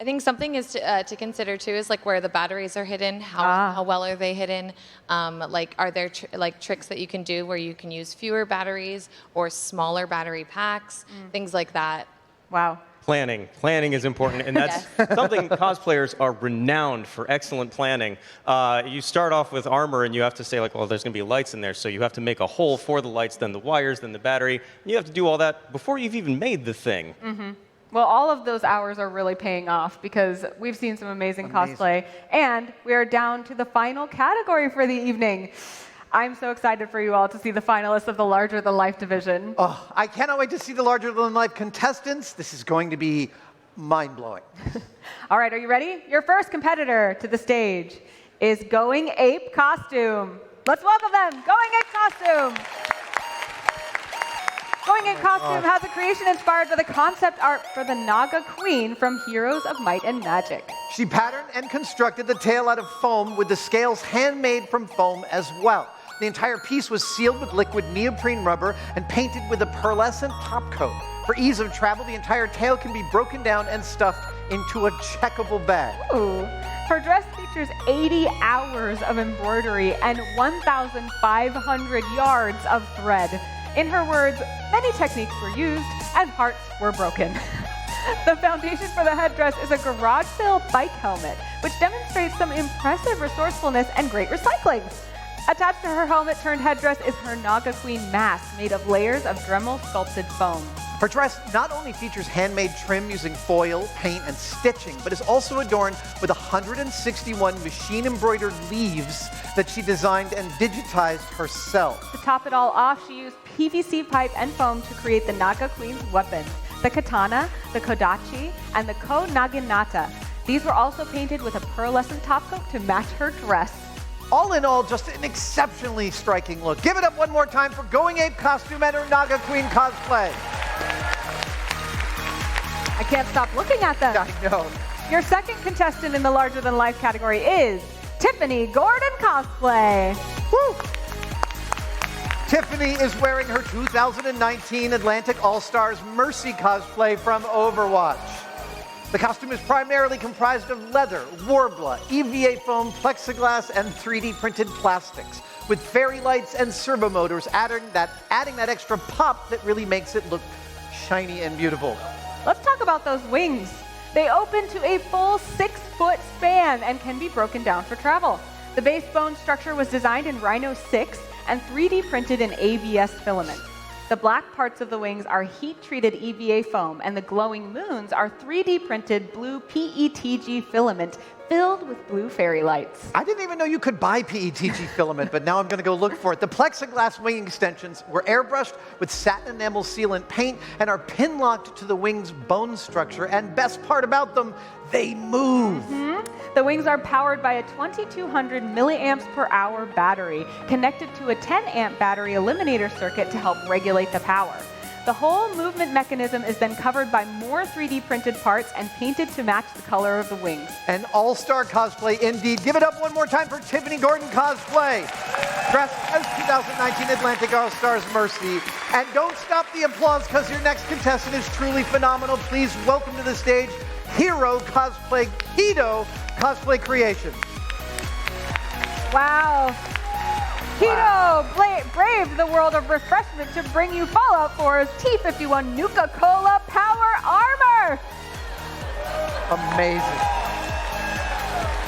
I think something is to consider too is like where the batteries are hidden, how well are they hidden? Like, are there tricks that you can do where you can use fewer batteries or smaller battery packs, things like that. Wow. Planning. Planning is important, and that's something cosplayers are renowned for, excellent planning. You start off with armor, and you have to say, like, well, there's going to be lights in there, so you have to make a hole for the lights, then the wires, then the battery. And you have to do all that before you've even made the thing. Mm-hmm. Well, all of those hours are really paying off because we've seen some amazing cosplay, and we are down to the final category for the evening. I'm so excited for you all to see the finalists of the larger-than-life division. Oh, I cannot wait to see the larger-than-life contestants. This is going to be mind-blowing. All right, are you ready? Your first competitor to the stage is Going Ape Costume. Let's welcome them, Going Ape Costume. Going Ape Costume has a creation inspired by the concept art for the Naga Queen from Heroes of Might and Magic. She patterned and constructed the tail out of foam with the scales handmade from foam as well. The entire piece was sealed with liquid neoprene rubber and painted with a pearlescent top coat. For ease of travel, the entire tail can be broken down and stuffed into a checkable bag. Ooh. Her dress features 80 hours of embroidery and 1,500 yards of thread. In her words, many techniques were used and parts were broken. The foundation for the headdress is a garage sale bike helmet, which demonstrates some impressive resourcefulness and great recycling. Attached to her helmet-turned-headdress is her Naga Queen mask made of layers of Dremel-sculpted foam. Her dress not only features handmade trim using foil, paint, and stitching, but is also adorned with 161 machine-embroidered leaves that she designed and digitized herself. To top it all off, she used PVC pipe and foam to create the Naga Queen's weapons, the katana, the kodachi, and the ko-naginata. These were also painted with a pearlescent top coat to match her dress. All in all, just an exceptionally striking look. Give it up one more time for Going Ape Costume and her Naga Queen cosplay. I can't stop looking at them. I know. Your second contestant in the larger-than-life category is Tiffany Gordon Cosplay. Woo! Tiffany is wearing her 2019 Atlantic All-Stars Mercy cosplay from Overwatch. The costume is primarily comprised of leather, warbler, EVA foam, plexiglass, and 3D printed plastics, with fairy lights and servo motors adding that extra pop that really makes it look shiny and beautiful. Let's talk about those wings. They open to a full 6-foot span and can be broken down for travel. The base bone structure was designed in Rhino 6 and 3D printed in ABS filament. The black parts of the wings are heat-treated EVA foam, and the glowing moons are 3D printed blue PETG filament filled with blue fairy lights. I didn't even know you could buy PETG filament, but now I'm going to go look for it. The plexiglass wing extensions were airbrushed with satin enamel sealant paint and are pin-locked to the wing's bone structure. And best part about them, they move. The wings are powered by a 2200 milliamps per hour battery connected to a 10 amp battery eliminator circuit to help regulate the power. The whole movement mechanism is then covered by more 3D printed parts and painted to match the color of the wings. An all-star cosplay indeed. Give it up one more time for Tiffany Gordon Cosplay, dressed as 2019 Atlantic All-Stars Mercy. And don't stop the applause, because your next contestant is truly phenomenal. Please welcome to the stage Hero Cosplay Keto Cosplay Creation. Wow. Keto braved the world of refreshment to bring you Fallout 4's T51 Nuka-Cola Power Armor. Amazing.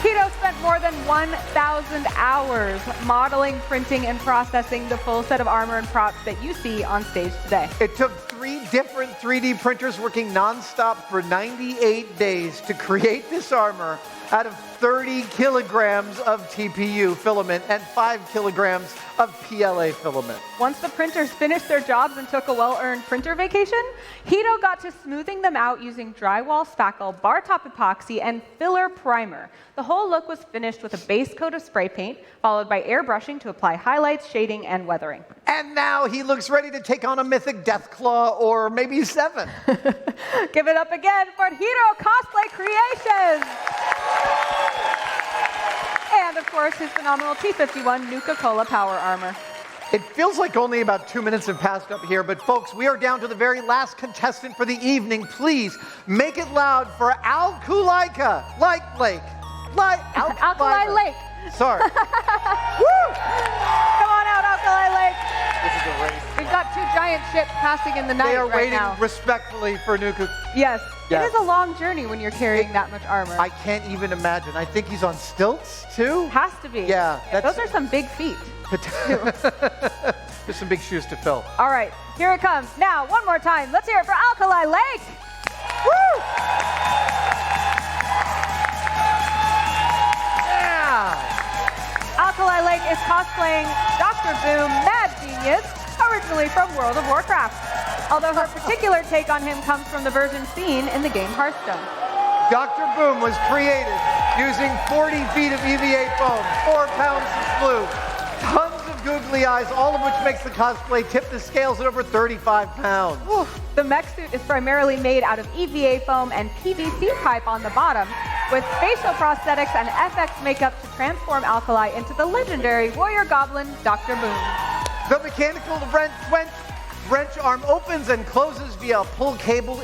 Keto spent more than 1,000 hours modeling, printing, and processing the full set of armor and props that you see on stage today. It took 3 different 3D printers working nonstop for 98 days to create this armor out of 30 kilograms of TPU filament and 5 kilograms of PLA filament. Once the printers finished their jobs and took a well-earned printer vacation, Hito got to smoothing them out using drywall spackle, bar top epoxy, and filler primer. The whole look was finished with a base coat of spray paint, followed by airbrushing to apply highlights, shading, and weathering. And now he looks ready to take on a mythic Deathclaw, or maybe 7. Give it up again for Hito Cosplay Creations! And, of course, his phenomenal T51 Nuka-Cola Power Armor. It feels like only about 2 minutes have passed up here, but folks, we are down to the very last contestant for the evening. Please make it loud for Alkulaika Lake. Alkali Lake. Sorry. Woo! Come on out, Alkali Lake. This is a race. We've got 2 giant ships passing in the night They are right waiting now. respectfully for Nuka. Yes. Yes. It is a long journey when you're carrying that much armor. I can't even imagine. I think he's on stilts, too. Has to be. Yeah, Those are some big feet. There's some big shoes to fill. All right, here it comes. Now, one more time. Let's hear it for Alkali Lake. Woo! Yeah! Alkali Lake is cosplaying Dr. Boom, Mad Genius, originally from World of Warcraft. Although her particular take on him comes from the version seen in the game Hearthstone. Dr. Boom was created using 40 feet of EVA foam, 4 pounds of glue, tons of googly eyes, all of which makes the cosplay tip the scales at over 35 pounds. The mech suit is primarily made out of EVA foam and PVC pipe on the bottom, with facial prosthetics and FX makeup to transform Alkali into the legendary warrior goblin, Dr. Boom. The mechanical wrench arm opens and closes via a pull cable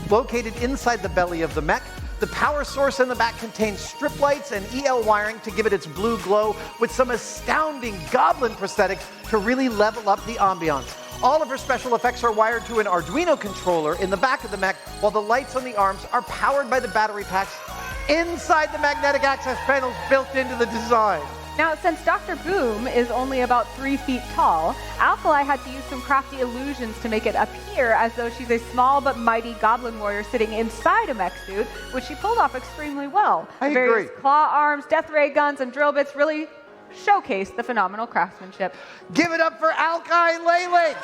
located inside the belly of the mech. The power source in the back contains strip lights and EL wiring to give it its blue glow, with some astounding goblin prosthetics to really level up the ambiance. All of her special effects are wired to an Arduino controller in the back of the mech, while the lights on the arms are powered by the battery packs inside the magnetic access panels built into the design. Now, since Dr. Boom is only about 3 feet tall, Alkali had to use some crafty illusions to make it appear as though she's a small but mighty goblin warrior sitting inside a mech suit, which she pulled off extremely well. I The various agree. claw arms, death ray guns, and drill bits really showcase the phenomenal craftsmanship. Give it up for Alkai Lele!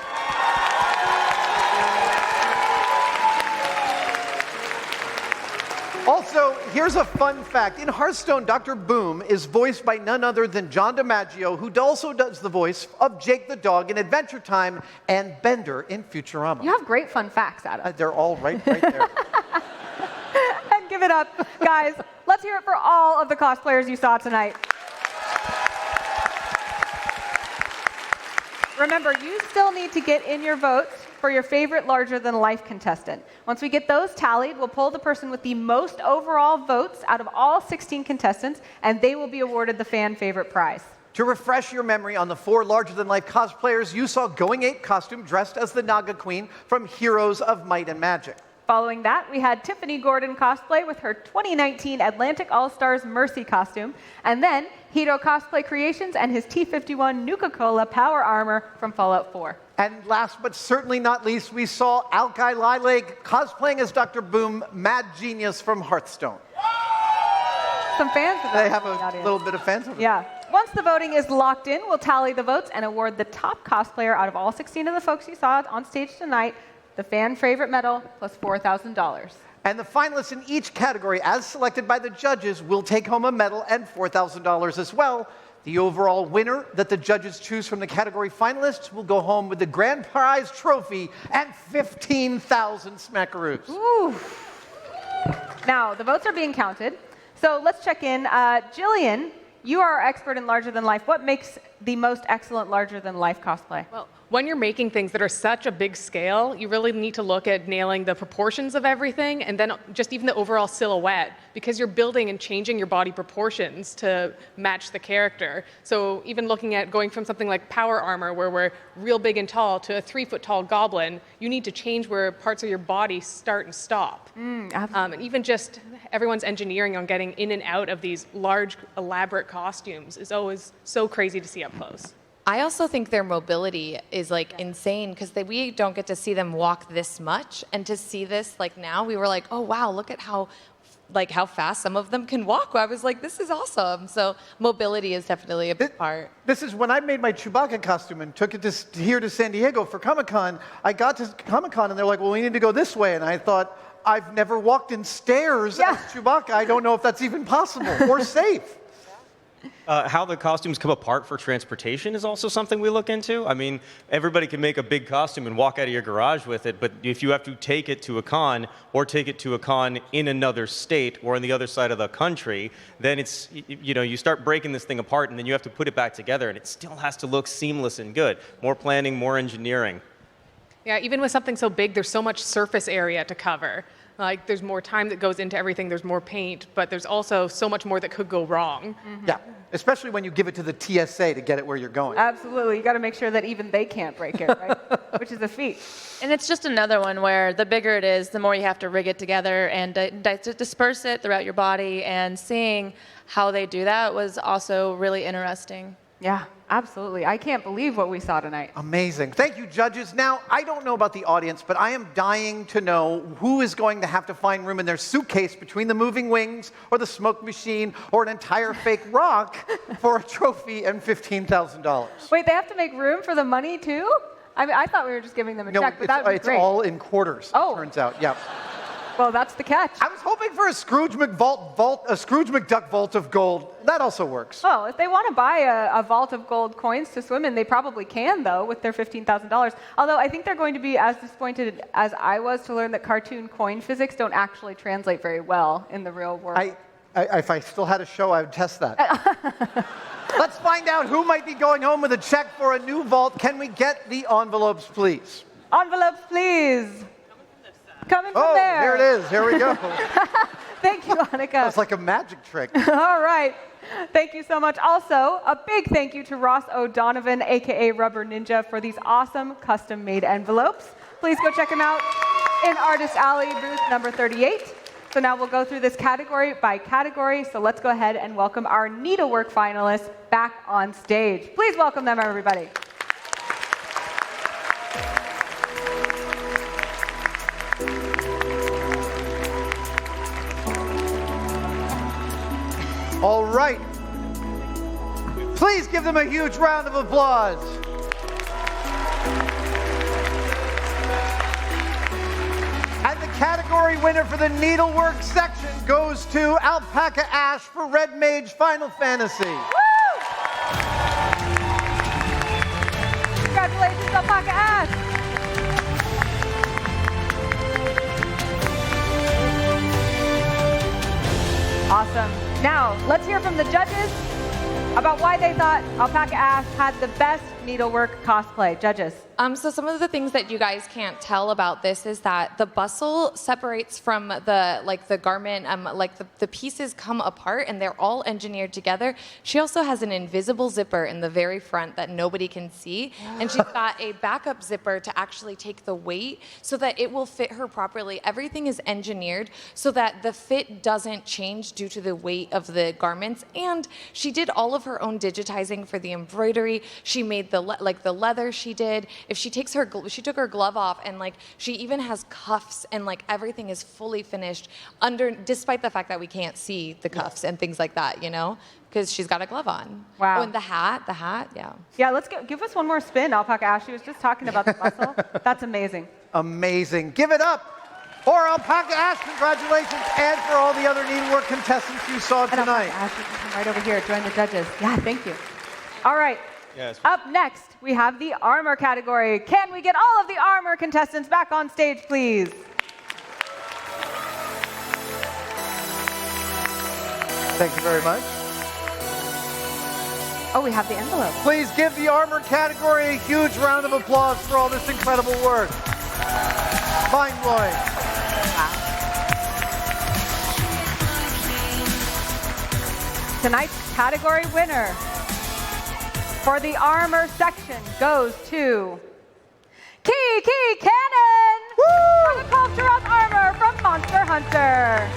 Also, here's a fun fact. In Hearthstone, Dr. Boom is voiced by none other than John DiMaggio, who also does the voice of Jake the dog in Adventure Time and Bender in Futurama. You have great fun facts, Adam. They're all right there. And give it up, guys. Let's hear it for all of the cosplayers you saw tonight. Remember, you still need to get in your votes for your favorite larger-than-life contestant. Once we get those tallied, we'll pull the person with the most overall votes out of all 16 contestants, and they will be awarded the fan favorite prize. To refresh your memory on the 4 larger-than-life cosplayers, you saw Going Ape costume dressed as the Naga Queen from Heroes of Might and Magic. Following that, we had Tiffany Gordon cosplay with her 2019 Atlantic All-Stars Mercy costume, and then Hito Cosplay Creations and his T51 Nuka-Cola Power Armor from Fallout 4. And last but certainly not least, we saw Alkai Lele cosplaying as Dr. Boom, Mad Genius from Hearthstone. some fans of They that have in the a audience. little bit of fans over there. Yeah. Once the voting is locked in, we'll tally the votes and award the top cosplayer out of all 16 of the folks you saw on stage tonight the fan favorite medal plus $4,000. And the finalists in each category, as selected by the judges, will take home a medal and $4,000 as well. The overall winner that the judges choose from the category finalists will go home with the grand prize trophy and 15,000 smackaroos. Ooh. Now, the votes are being counted. So let's check in. Jillian, you are our expert in larger than life. What makes the most excellent larger than life cosplay? Well, when you're making things that are such a big scale, you really need to look at nailing the proportions of everything and then just even the overall silhouette, because you're building and changing your body proportions to match the character. So even looking at going from something like power armor, where we're real big and tall, to a 3-foot tall goblin, you need to change where parts of your body start and stop. And even just everyone's engineering on getting in and out of these large, elaborate costumes is always so crazy to see up close. I also think their mobility is like insane because we don't get to see them walk this much, and to see this like now, we were like, oh wow, look at how fast some of them can walk. I was like, this is awesome. So mobility is definitely a big part. This is when I made my Chewbacca costume and took it here to San Diego for Comic-Con. I got to Comic-Con and they're like, well, we need to go this way. And I thought, I've never walked in stairs as Chewbacca. I don't know if that's even possible or safe. How the costumes come apart for transportation is also something we look into. I mean, everybody can make a big costume and walk out of your garage with it, but if you have to take it to a con or take it to a con in another state or on the other side of the country, then it's, you start breaking this thing apart and then you have to put it back together and it still has to look seamless and good. More planning, more engineering. Yeah, even with something so big, there's so much surface area to cover. Like, there's more time that goes into everything, there's more paint, but there's also so much more that could go wrong. Yeah, especially when you give it to the TSA to get it where you're going. Absolutely. You got to make sure that even they can't break it, right? Which is a feat. And it's just another one where the bigger it is, the more you have to rig it together and disperse it throughout your body. And seeing how they do that was also really interesting. Yeah, absolutely. I can't believe what we saw tonight. Amazing. Thank you, judges. Now, I don't know about the audience, but I am dying to know who is going to have to find room in their suitcase between the moving wings or the smoke machine or an entire fake rock for a trophy and $15,000. Wait, they have to make room for the money too? I mean, I thought we were just giving them a check, but that would be it's great. all in quarters, it turns out. Yeah. Well, that's the catch. I was hoping for a Scrooge McDuck vault of gold. That also works. Well, if they want to buy a vault of gold coins to swim in, they probably can, though, with their $15,000. Although I think they're going to be as disappointed as I was to learn that cartoon coin physics don't actually translate very well in the real world. If I still had a show, I would test that. Let's find out who might be going home with a check for a new vault. Can we get the envelopes, please? Envelopes, please. Coming from there. Here it is. Here we go. Thank you, Annika. It's like a magic trick. All right. Thank you so much. Also, a big thank you to Ross O'Donovan, a.k.a. Rubber Ninja, for these awesome custom-made envelopes. Please go check him out in Artist Alley, booth number 38. So now we'll go through this category by category. So let's go ahead and welcome our Needlework finalists back on stage. Please welcome them, everybody. All right. Please give them a huge round of applause. And the category winner for the Needlework section goes to Alpaca Ash for Red Mage Final Fantasy. Woo! Congratulations, Alpaca Ash. Awesome. Now, let's hear from the judges about why they thought Alpaca Ash had the best needlework cosplay. Judges. So some of the things that you guys can't tell about this is that the bustle separates from the garment, the pieces come apart and they're all engineered together. She also has an invisible zipper in the very front that nobody can see. And she's got a backup zipper to actually take the weight so that it will fit her properly. Everything is engineered so that the fit doesn't change due to the weight of the garments. And she did all of her own digitizing for the embroidery. She made the leather she did. if she takes her, she took her glove off, and like she even has cuffs, and like everything is fully finished despite the fact that we can't see the cuffs and things like that, you know, because she's got a glove on. Wow. Oh, and the hat, yeah. Yeah, let's give us one more spin, Alpaca Ash. She was just talking about the muscle. That's amazing. Amazing. Give it up for Alpaca Ash. Congratulations. And for all the other Needlework contestants you saw And tonight. Alpaca Ash, you can come right over here, join the judges. Yeah, thank you. All right. Yes. Up next, we have the armor category. Can we get all of the armor contestants back on stage, please? Thank you very much. Oh, we have the envelope. Please give the armor category a huge round of applause for all this incredible work. Mind-blowing. Tonight's category winner for the armor section goes to Kiki Cannon for the Culture of Armor from Monster Hunter.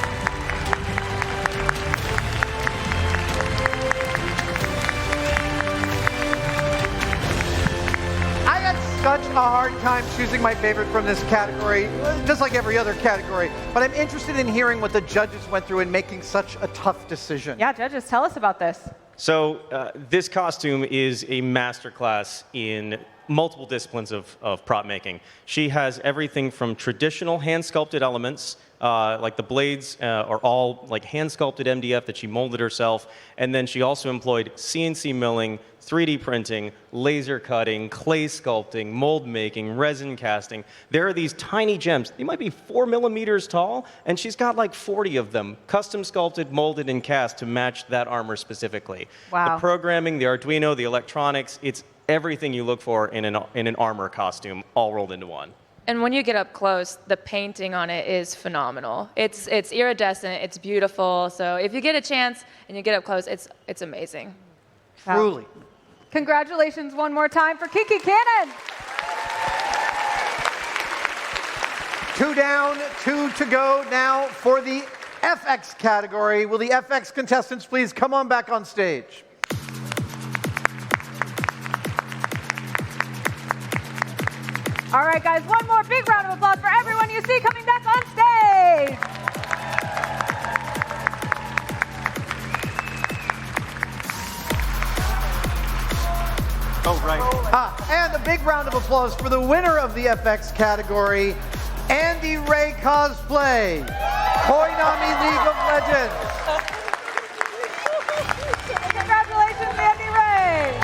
I had such a hard time choosing my favorite from this category, just like every other category. But I'm interested in hearing what the judges went through in making such a tough decision. Yeah, judges, tell us about this. So this costume is a masterclass in multiple disciplines of prop making. She has everything from traditional hand-sculpted elements, like the blades are all like hand-sculpted MDF that she molded herself, and then she also employed CNC milling, 3D printing, laser cutting, clay sculpting, mold making, resin casting. There are these tiny gems. They might be 4 millimeters tall, and she's got like 40 of them, custom sculpted, molded, and cast to match that armor specifically. Wow. The programming, the Arduino, the electronics, it's everything you look for in an armor costume, all rolled into one. And when you get up close, the painting on it is phenomenal. It's iridescent, it's beautiful. So if you get a chance and you get up close, it's amazing. Truly. Congratulations one more time for Kiki Cannon. 2 down, 2 to go now for the FX category. Will the FX contestants please come on back on stage? All right, guys, one more big round of applause for everyone you see coming back on stage. Oh, right. And a big round of applause for the winner of the FX category, Andy Ray Cosplay, Koinami League of Legends. Congratulations, Andy Ray.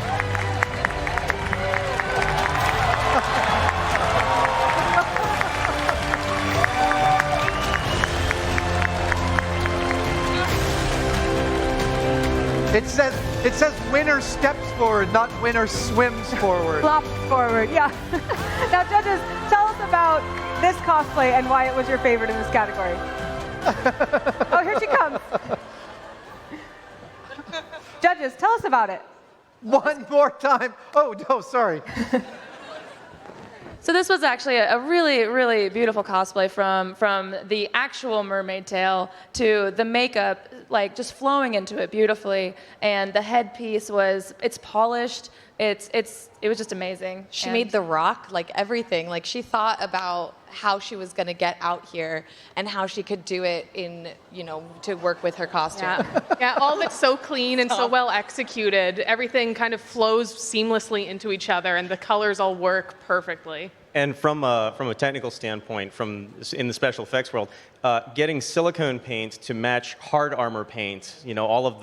It says winner steps forward, not winner swims forward. Flops forward, yeah. Now, judges, tell us about this cosplay and why it was your favorite in this category. Oh, here she comes. Judges, tell us about it. One more time. Oh, no, sorry. So this was actually a really, really beautiful cosplay from the actual mermaid tail to the makeup, like just flowing into it beautifully. And the headpiece it's polished. It was just amazing. She made the rock, like everything. Like she thought about how she was going to get out here and how she could do it to work with her costume. Yeah, all of it's so clean and so well executed. Everything kind of flows seamlessly into each other, and the colors all work perfectly. And from a technical standpoint, in the special effects world, getting silicone paint to match hard armor paint, all of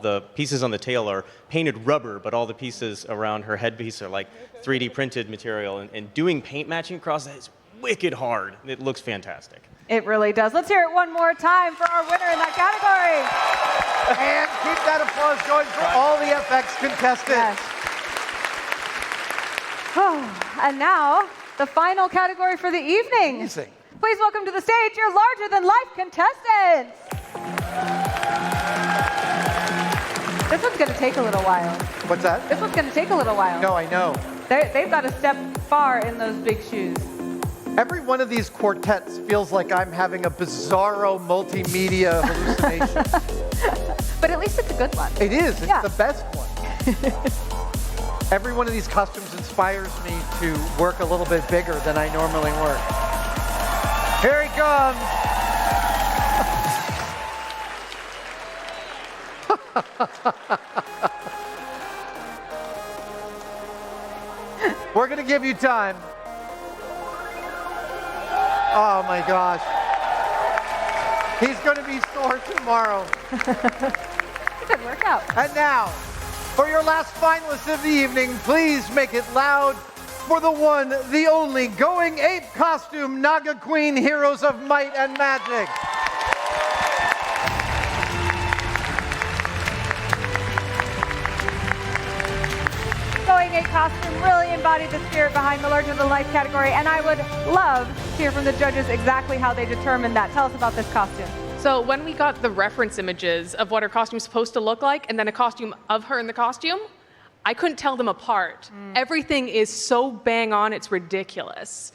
the pieces on the tail are painted rubber, but all the pieces around her headpiece are like 3D printed material, and doing paint matching across that is wicked hard. It looks fantastic. It really does. Let's hear it one more time for our winner in that category. And keep that applause going for all the FX contestants. Yes. And now, the final category for the evening. Amazing. Please welcome to the stage your larger-than-life contestants. This one's going to take a little while. What's that? This one's going to take a little while. No, I know. They've got to step far in those big shoes. Every one of these quartets feels like I'm having a bizarro multimedia hallucination. But at least it's a good one. It is. It's Yeah. the best one. Every one of these costumes inspires me to work a little bit bigger than I normally work. Here he comes. We're going to give you time. Oh my gosh. He's going to be sore tomorrow. Good workout. And now, for your last finalist of the evening, please make it loud for the one, the only, Going Ape costume, Naga Queen, Heroes of Might and Magic. Going Ape costume really embodied the spirit behind the larger-than-life category, and I would love to hear from the judges exactly how they determined that. Tell us about this costume. So when we got the reference images of what her costume's supposed to look like, and then a costume of her in the costume, I couldn't tell them apart. Everything is so bang on, it's ridiculous.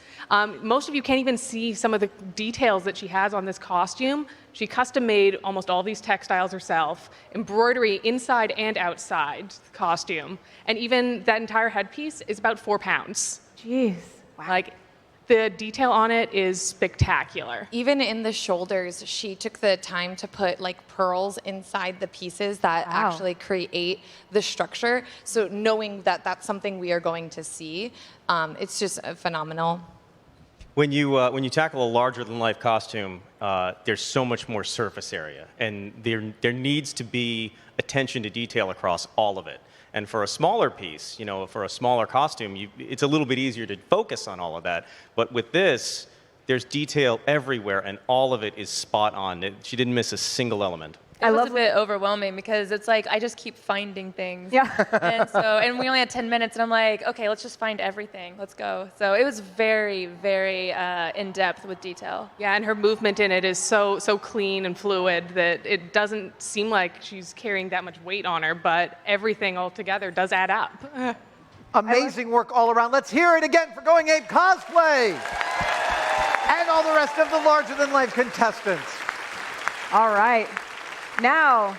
Most of you can't even see some of the details that she has on this costume. She custom made almost all these textiles herself, embroidery inside and outside the costume, and even that entire headpiece is about 4 pounds. Jeez. Wow. Like, the detail on it is spectacular. Even in the shoulders, she took the time to put like pearls inside the pieces that actually create the structure. So knowing that that's something we are going to see, it's just phenomenal. When you tackle a larger-than-life costume, there's so much more surface area, and there needs to be attention to detail across all of it. And for a smaller piece, for a smaller costume, it's a little bit easier to focus on all of that. But with this, there's detail everywhere, and all of it is spot on. She didn't miss a single element. It was a bit overwhelming because it's like I just keep finding things. Yeah. and we only had 10 minutes, and I'm like, okay, let's just find everything. Let's go. So it was very, very in depth with detail. Yeah, and her movement in it is so clean and fluid that it doesn't seem like she's carrying that much weight on her, but everything altogether does add up. Amazing work all around. Let's hear it again for Going Ape Cosplay and all the rest of the larger-than-life contestants. All right. Now,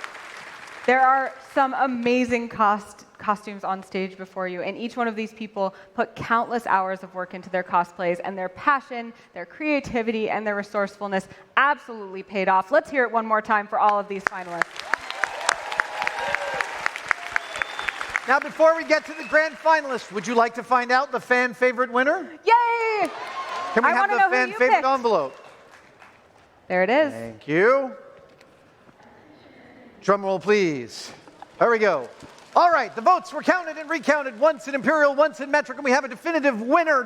there are some amazing costumes on stage before you, and each one of these people put countless hours of work into their cosplays, and their passion, their creativity, and their resourcefulness absolutely paid off. Let's hear it one more time for all of these finalists. Now, before we get to the grand finalists, would you like to find out the fan favorite winner? Yay! Can we I have wanna the know who fan you favorite picked. envelope? There it is. Thank you. Drum roll, please. There we go. All right, the votes were counted and recounted, once in Imperial, once in metric, and we have a definitive winner,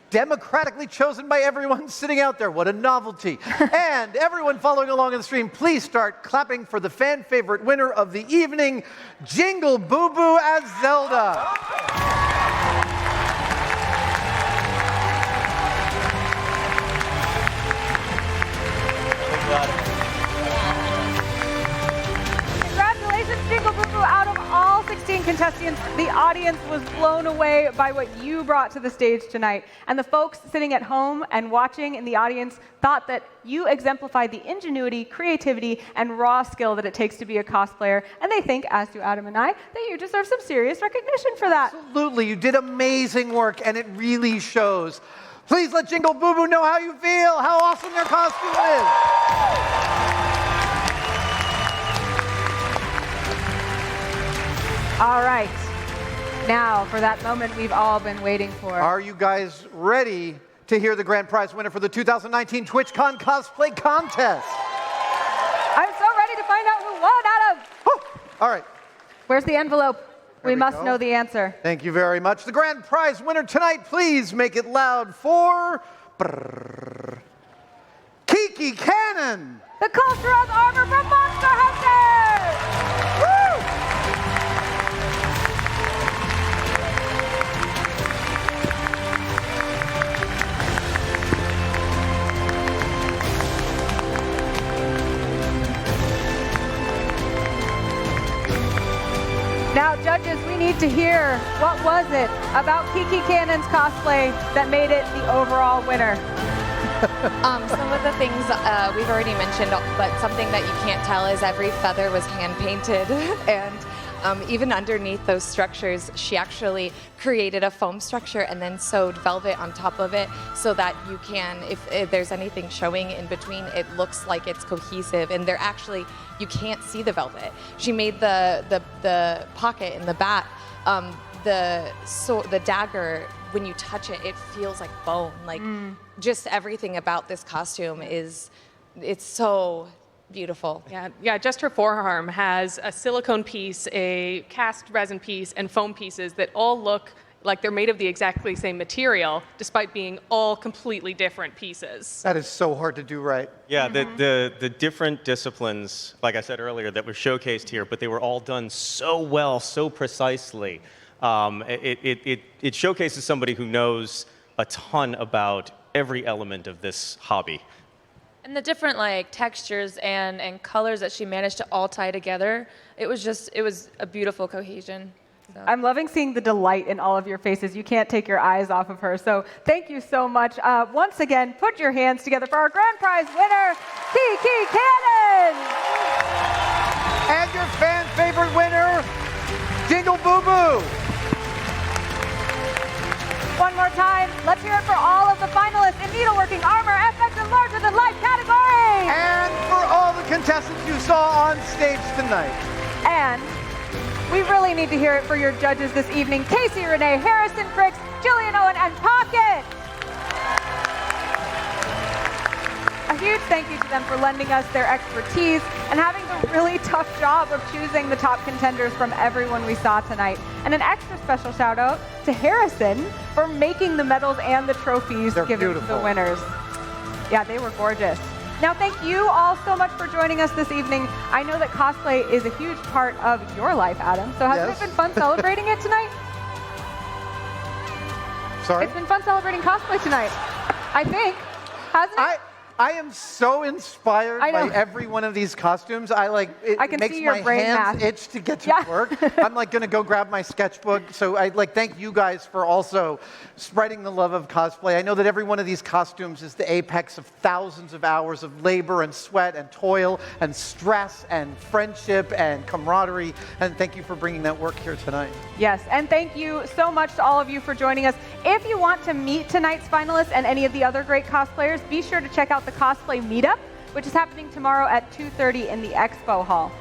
democratically chosen by everyone sitting out there. What a novelty. And everyone following along on the stream, please start clapping for the fan favorite winner of the evening, Jingle Boo Boo as Zelda. Congratulations, Jingle Boo Boo. Out of all 16 contestants, the audience was blown away by what you brought to the stage tonight. And the folks sitting at home and watching in the audience thought that you exemplified the ingenuity, creativity, and raw skill that it takes to be a cosplayer. And they think, as do Adam and I, that you deserve some serious recognition for that. Absolutely. You did amazing work, and it really shows. Please let Jingle Boo Boo know how you feel, how awesome their costume is. All right. Now, for that moment we've all been waiting for. Are you guys ready to hear the grand prize winner for the 2019 TwitchCon Cosplay Contest? I'm so ready to find out who won, Adam. Whew. All right. Where's the envelope? There We we must go. know the answer. Thank you very much. The grand prize winner tonight, please make it loud for Kiki Cannon. The Cultural Armor from Monster Hunter! Woo! Now, judges, we need to hear, what was it about Kiki Cannon's cosplay that made it the overall winner? Some of the things we've already mentioned, but something that you can't tell is every feather was hand painted, and Even underneath those structures, she actually created a foam structure and then sewed velvet on top of it so that you can, if there's anything showing in between, it looks like it's cohesive. And they're actually, you can't see the velvet. She made the pocket in the back. The dagger, when you touch it, it feels like bone. Like just everything about this costume it's so beautiful. Yeah, just her forearm has a silicone piece, a cast resin piece, and foam pieces that all look like they're made of the exactly same material, despite being all completely different pieces. That is so hard to do right. Yeah, the different disciplines, like I said earlier, that were showcased here, but they were all done so well, so precisely. It showcases somebody who knows a ton about every element of this hobby. And the different like textures and colors that she managed to all tie together, it was a beautiful cohesion. So. I'm loving seeing the delight in all of your faces. You can't take your eyes off of her. So thank you so much. Once again, put your hands together for our grand prize winner, Kiki Cannon! And your fan favorite winner, Jingle Boo Boo! One more time, let's hear it for all of the finalists in needleworking, armor, FX, and larger than life categories! And for all the contestants you saw on stage tonight. And we really need to hear it for your judges this evening, Casey Renee, Harrison Fricks, Jillian Owen, and Pocket! A huge thank you to them for lending us their expertise and having the really tough job of choosing the top contenders from everyone we saw tonight. And an extra special shout out to Harrison for making the medals and the trophies given to the winners. Yeah, they were gorgeous. Now, thank you all so much for joining us this evening. I know that cosplay is a huge part of your life, Adam. So hasn't it been fun celebrating it tonight? Sorry? It's been fun celebrating cosplay tonight, I think. Hasn't it? I am so inspired by every one of these costumes. It can makes see your my brain hands mass. itch to get to work. I'm like going to go grab my sketchbook. So I thank you guys for also spreading the love of cosplay. I know that every one of these costumes is the apex of thousands of hours of labor and sweat and toil and stress and friendship and camaraderie. And thank you for bringing that work here tonight. Yes, and thank you so much to all of you for joining us. If you want to meet tonight's finalists and any of the other great cosplayers, be sure to check out the Cosplay Meetup, which is happening tomorrow at 2:30 in the Expo Hall.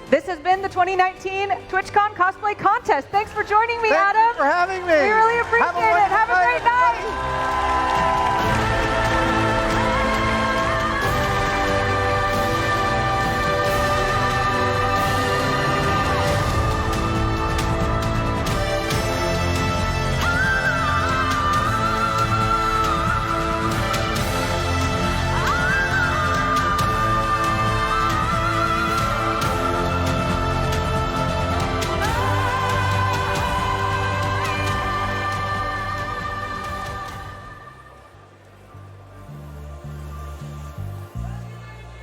This has been the 2019 TwitchCon Cosplay Contest. Thanks for joining me, Adam. Thanks for having me. We really appreciate it. Have a great night. Everybody.